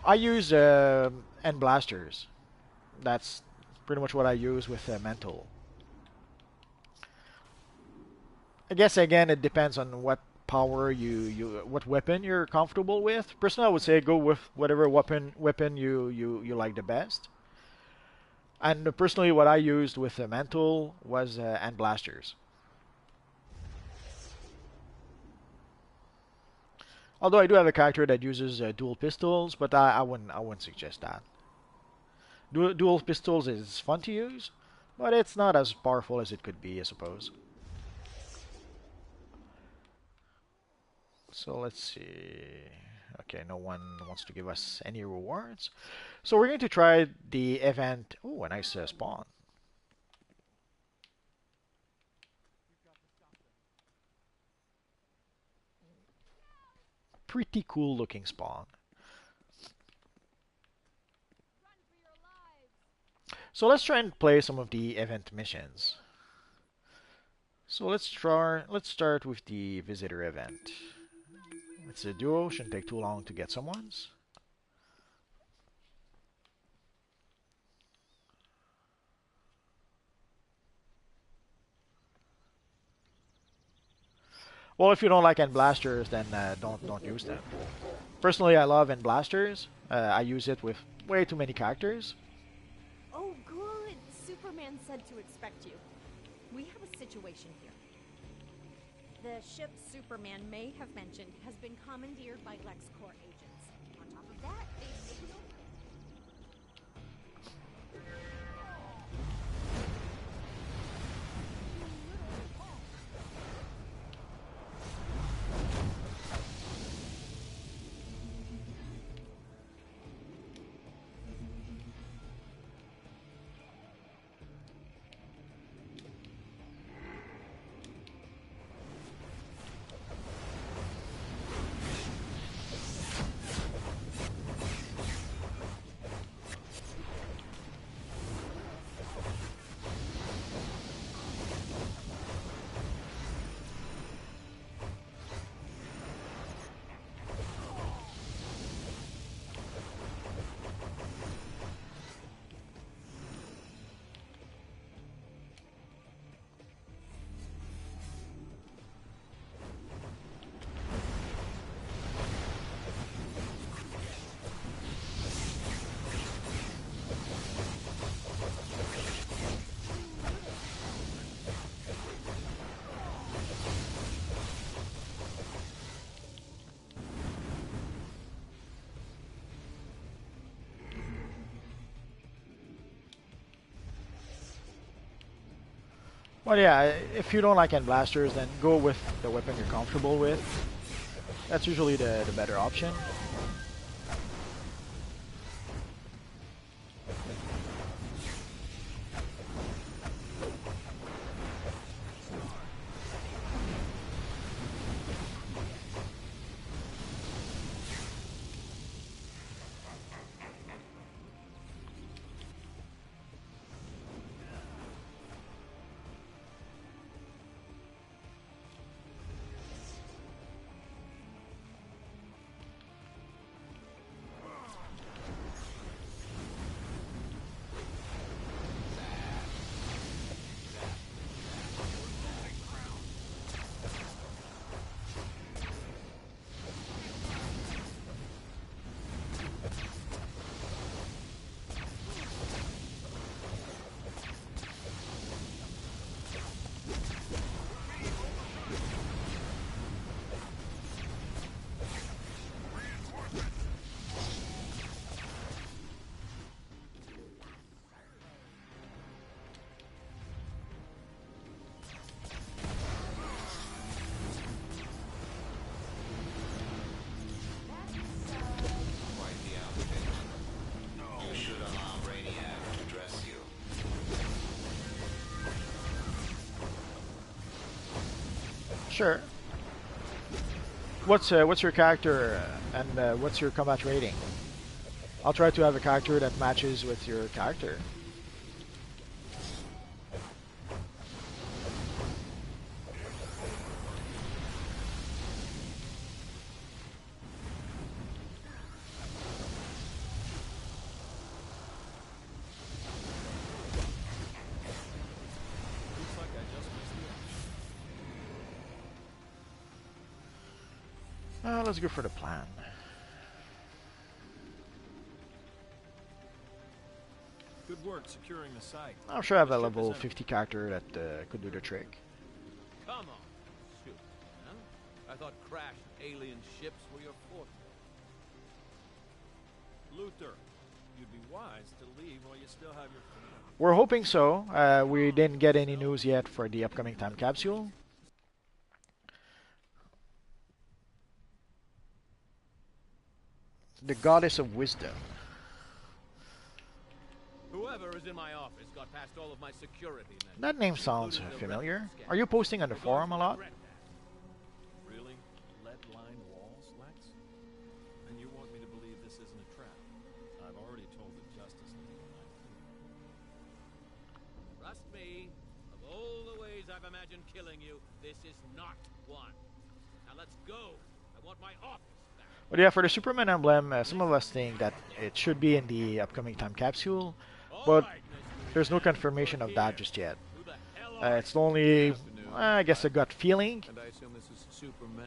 I use end blasters. That's pretty much what I use with mental. I guess again it depends on what power what weapon you're comfortable with. Personally, I would say go with whatever weapon you like the best. And personally, what I used with the mantle was end blasters. Although I do have a character that uses dual pistols, but I wouldn't suggest that. Dual pistols is fun to use, but it's not as powerful as it could be, I suppose. So let's see. Okay, no one wants to give us any rewards. So we're going to try the event. Oh, a nice spawn. Pretty cool looking spawn. So let's try and play some of the event missions. So let's start with the visitor event. It's a duo, shouldn't take too long to get someone's. Well, if you don't like end blasters, then don't use them. Personally, I love end blasters. I use it with way too many characters. Oh, good. Superman said to expect you. We have a situation here. The ship Superman may have mentioned has been commandeered by LexCorp agents. On top of that, they've taken over. Well, yeah, if you don't like end blasters, then go with the weapon you're comfortable with. That's usually the better option. Sure. What's your character and what's your combat rating? I'll try to have a character that matches with your character. Looks like I just missed it. Let's go for the plan. Good work securing the site. I'm sure I have a The ship level is empty. 50 character that could do the trick. Come on, shoot. Huh? I thought crashed alien ships were your forte. Luther, you'd be wise to leave while you still have your freedom. We're hoping so. We didn't get any news yet for the upcoming time capsule. The Goddess of Wisdom. Whoever is in my office got past all of my security measures, That name sounds including the familiar. reference scan. Are you posting on the You're going forum to a lot? regret that. Really? Lead-lined walls, Lex? And you want me to believe this isn't a trap? I've already told the Justice League when I Trust me, of all the ways I've imagined killing you, this is not one. Now let's go. I want my office back. But yeah, for the Superman emblem, some of us think that it should be in the upcoming time capsule, but there's no confirmation of that just yet. Who the hell It's only, I guess, a gut feeling. And I assume this is Superman.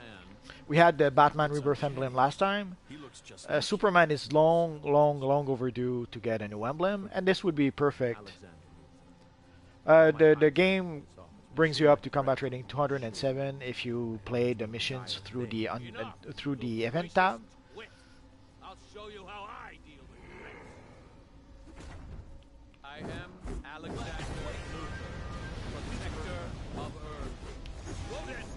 We had the Batman Rebirth emblem last time. He looks just Superman is long overdue to get a new emblem, and this would be perfect. The game brings you up to combat rating 207 if you play the missions through the event tab. I'll show you how I deal with threats. I am Alexander Luthor, protector of Earth. Loadout.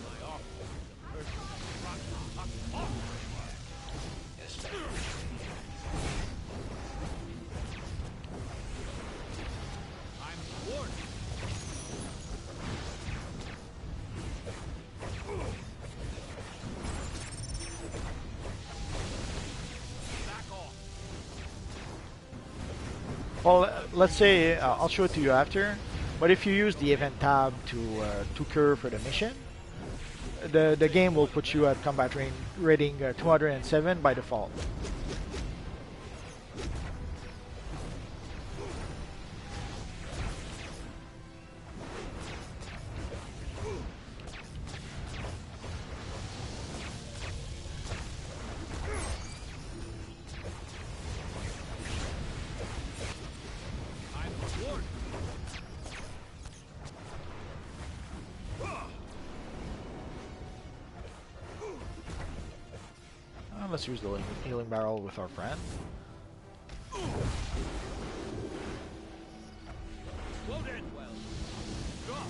My office is a perfect I'm thwarted. Back off. Well, let's say I'll show it to you after. But if you use the event tab to cure for the mission, the game will put you at combat rating 207 by default. I'm thwarted. Let's use the healing barrel with our friend. Loaded. Well. Drop.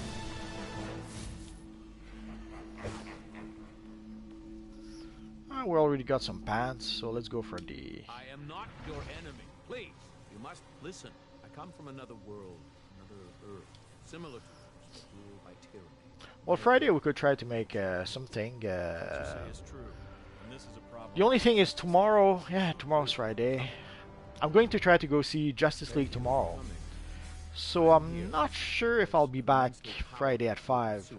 We already got some pants, so let's go for the... I am not your enemy. Please, you must listen. I come from another world, another Earth, similar to yours, but ruled by tyranny. Well, Friday we could try to make something. what you say is true. And this is a problem. The only thing is tomorrow, yeah, tomorrow's Friday. I'm going to try to go see Justice League tomorrow. So I'm not sure if I'll be back Friday at 5.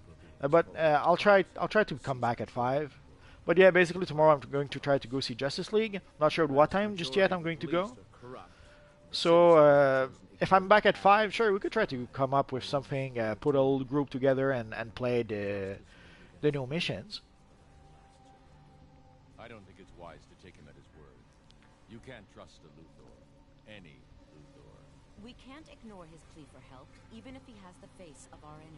But I'll try to come back at 5. But yeah, basically tomorrow I'm going to try to go see Justice League. Not sure at what time just yet I'm going to go. So if I'm back at 5, sure, we could try to come up with something, put a little group together and play the new missions. I don't think it's wise to take him at his word. You can't trust a Luthor. Any Luthor. We can't ignore his plea for help, even if he has the face of our enemy.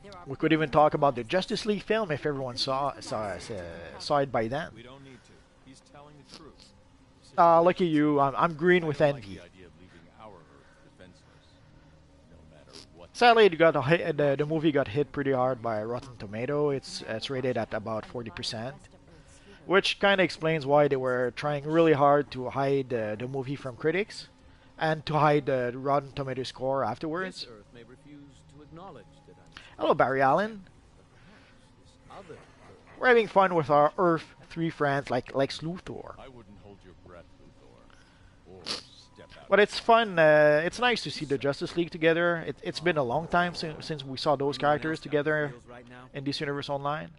There are We could even talk about the Justice League film if everyone saw it by then. We don't need to. He's telling the truth. Lucky you, I'm green with I like envy. the idea of leaving our Earth defenseless. No matter what. Sadly, the movie got hit pretty hard by Rotten Tomato. It's rated at about 40%, which kind of explains why they were trying really hard to hide the movie from critics, and to hide the Rotten Tomato score afterwards. This Earth may refuse to acknowledge that I'm Hello, Barry Allen. this other Earth. We're having fun with our Earth 3 friends like Luthor. I wouldn't hold your breath, Luthor. Or step out. But it's fun. It's nice to see the Justice League together. It's been a long time since we saw those characters together Right now. in DC Universe Online.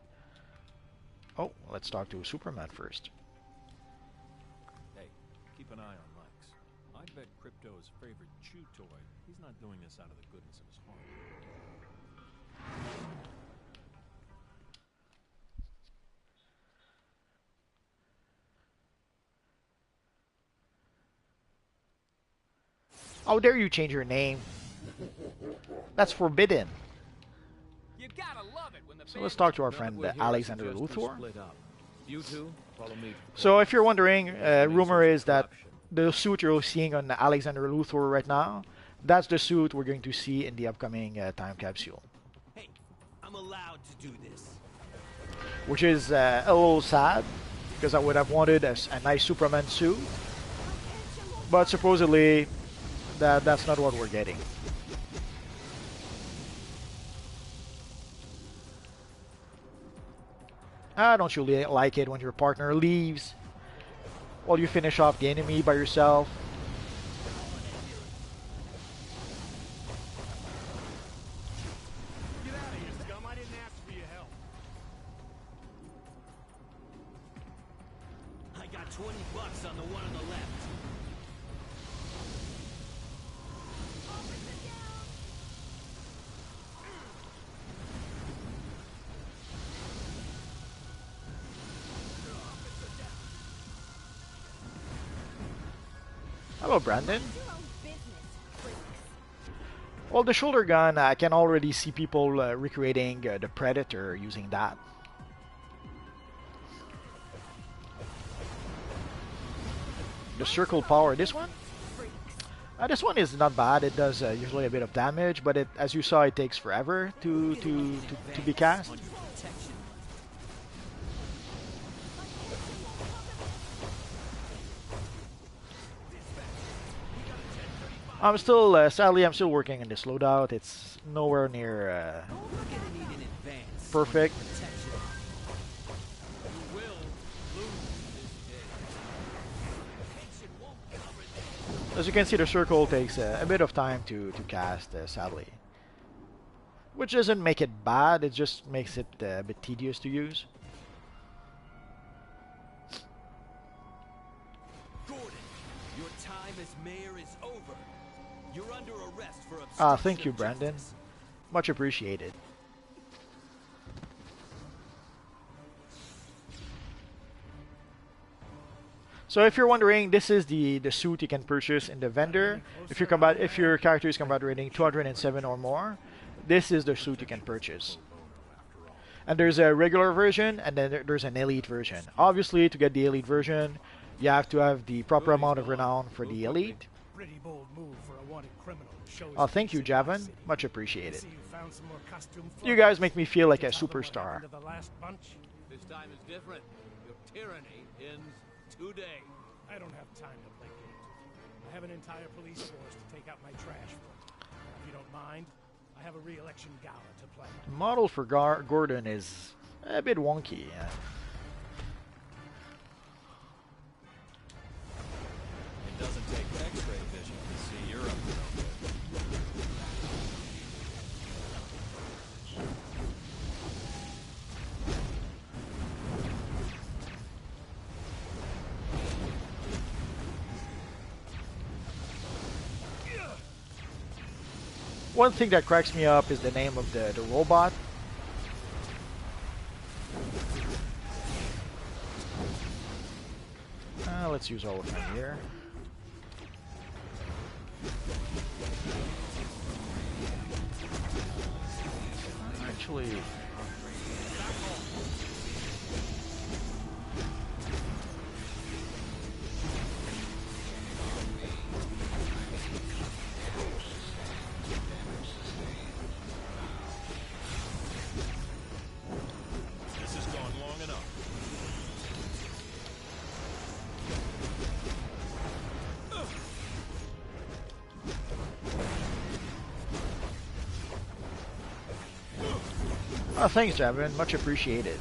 Oh, let's talk to Superman first. Hey, keep an eye on Lex. I bet Crypto's favorite chew toy. He's not doing this out of the goodness of his heart. How dare you change your name? That's forbidden. You gotta love it when the So let's talk to our friend We're here, I Alexander suggest we Luthor. split up. You two, follow me to the So court. if you're wondering, rumor is that Corruption. the suit you're seeing on Alexander Luthor right now, that's the suit we're going to see in the upcoming time capsule. Hey, I'm allowed to do this. Which is a little sad, because I would have wanted a nice Superman suit, but supposedly that's not what we're getting. Don't you like it when your partner leaves while you finish off the enemy by yourself? Get out of here, scum. I didn't ask for your help. I got $20 on the one on the left. Hello, Brandon. Mind your own business, freaks. Well, the shoulder gun, I can already see people recreating the Predator using that. The circle power, this one? This one is not bad. It does usually a bit of damage, but as you saw, it takes forever to be cast. Sadly, I'm still working on this loadout. It's nowhere near perfect. As you can see, the circle takes a bit of time to cast, sadly. Which doesn't make it bad, it just makes it a bit tedious to use. Gordon, your time as mayor is over. You're under arrest for obstruction Thank you, of Brandon. justice. Much appreciated. So if you're wondering, this is the suit you can purchase in the vendor. If your character is combat rating 207 or more, this is the suit you can purchase. And there's a regular version, and then there's an elite version. Obviously, to get the elite version, you have to have the proper amount of renown for the elite. Pretty bold move for a wanted criminal to show his Thank you, face in my Javan. city. Much appreciated. See, you found some more costume You fluff. guys make me feel like a Can you tell them what superstar. happened to the last bunch? This time is different. Your tyranny ends today. I don't have time to play games with you. I have an entire police force to take out my trash for. If you don't mind, I have a re-election gala to play. The model for Gordon is a bit wonky. It doesn't take X-ray vision to see you're up to no good. One thing that cracks me up is the name of the robot. Let's use all of them here. Actually, This has gone long enough. thanks, Javin. Much appreciated.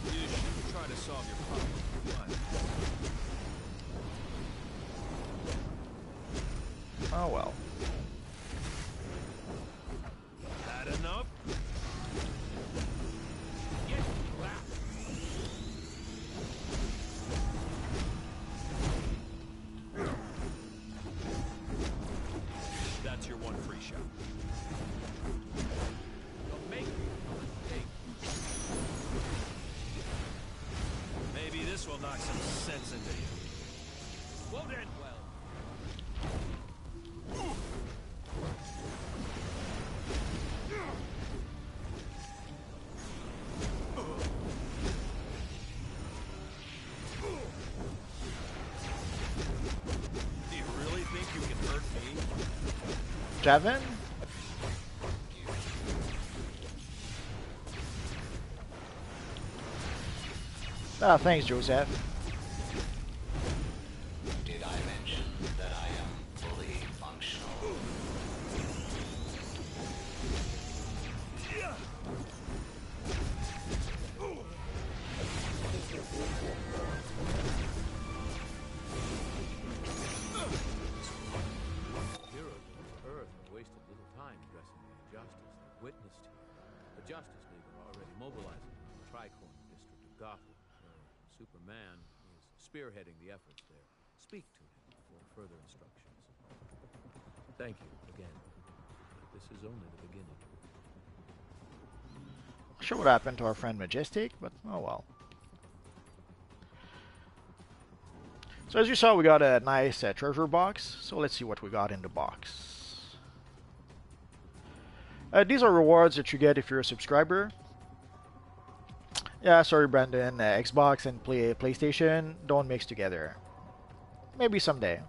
You should try to solve your problem. Oh well. Had enough? Get back. That's your one free shot. Don't make me a mistake. Maybe this will knock some sense into you. Won't end well. Javin? Ah, thanks, Joseph. Did I mention that I am fully functional? Heroes of this earth have wasted little time addressing the injustice they've witnessed here. The Justice League are already mobilizing in the Tricorn district of Gotham. Superman is spearheading the efforts there. Speak to him for further instructions. Thank you again. This is only the beginning. Not sure what happened to our friend Majestic, but oh well. So as you saw, we got a nice treasure box. So let's see what we got in the box. These are rewards that you get if you're a subscriber. Yeah, sorry, Brandon. Xbox and PlayStation don't mix together. Maybe someday.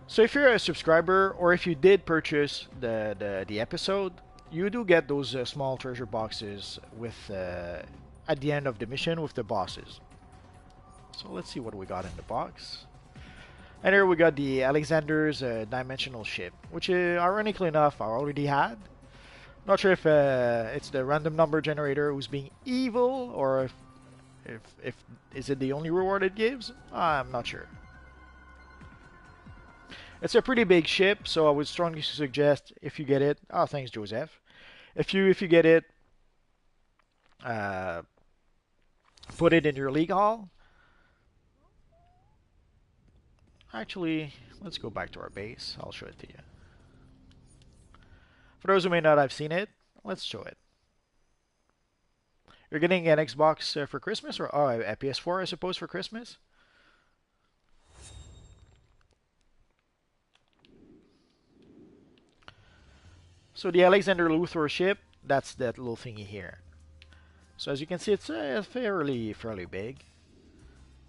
So if you're a subscriber, or if you did purchase the episode, you do get those small treasure boxes with at the end of the mission with the bosses. So let's see what we got in the box. And here we got the Alexander's dimensional ship, which ironically enough I already had. Not sure if it's the random number generator who's being evil, or if is it the only reward it gives? I'm not sure. It's a pretty big ship, so I would strongly suggest if you get it. Oh, thanks, Joseph. If you get it, put it in your league hall. Actually, let's go back to our base. I'll show it to you. For those who may not have seen it, let's show it. You're getting an Xbox for Christmas, or a PS4, I suppose, for Christmas. So the Alexander Luthor ship, that's that little thingy here. So as you can see, it's fairly big.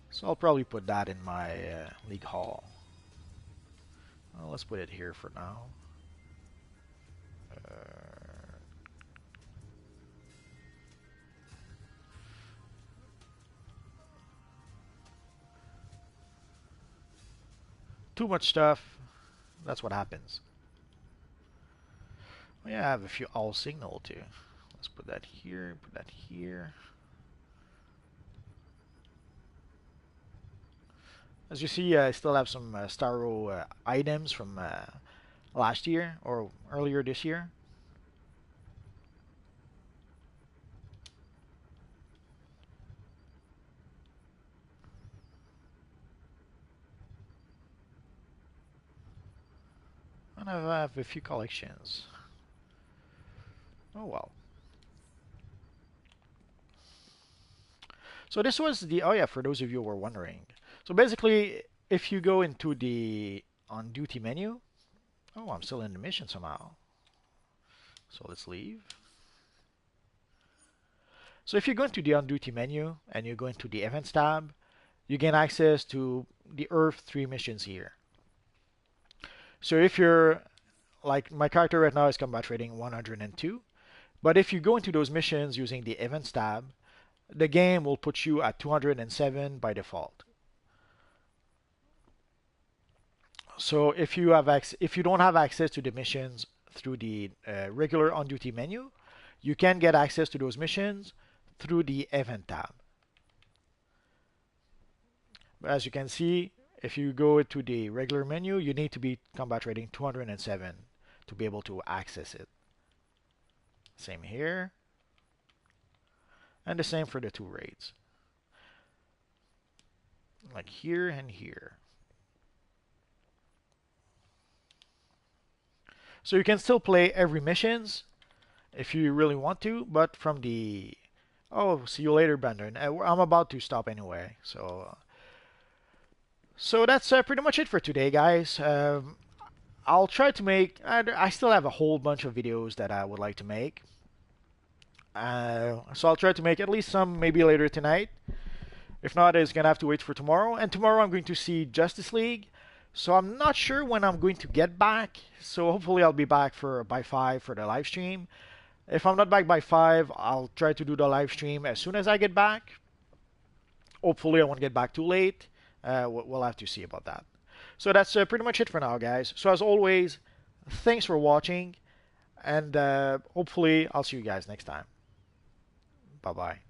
So I'll probably put that in my league hall. Well, let's put it here for now. Too much stuff. That's what happens. Oh, yeah, I have a few all signal too. Let's put that here. Put that here. As you see, I still have some Starro items from last year or earlier this year. And I have a few collections. Oh well. So this was the, oh yeah, for those of you who were wondering. So basically, if you go into the on duty menu, oh, I'm still in the mission somehow. So let's leave. So if you go into the on duty menu and you go into the events tab, you gain access to the Earth 3 missions here. So if you're, like my character right now is combat rating 102, but if you go into those missions using the events tab, the game will put you at 207 by default. So if you don't have access to the missions through the regular on-duty menu, you can get access to those missions through the event tab. But as you can see, if you go to the regular menu, you need to be combat rating 207 to be able to access it. Same here. And the same for the two raids. Like here and here. So you can still play every missions if you really want to, but from the... Oh, see you later, Brandon. I'm about to stop anyway, so... So that's pretty much it for today, guys. I'll try to make... I still have a whole bunch of videos that I would like to make. So I'll try to make at least some maybe later tonight. If not, it's going to have to wait for tomorrow. And tomorrow I'm going to see Justice League. So I'm not sure when I'm going to get back. So hopefully I'll be back for by 5 for the live stream. If I'm not back by 5, I'll try to do the live stream as soon as I get back. Hopefully I won't get back too late. We'll have to see about that. So that's pretty much it for now, guys. So as always, thanks for watching, and hopefully I'll see you guys next time. Bye bye.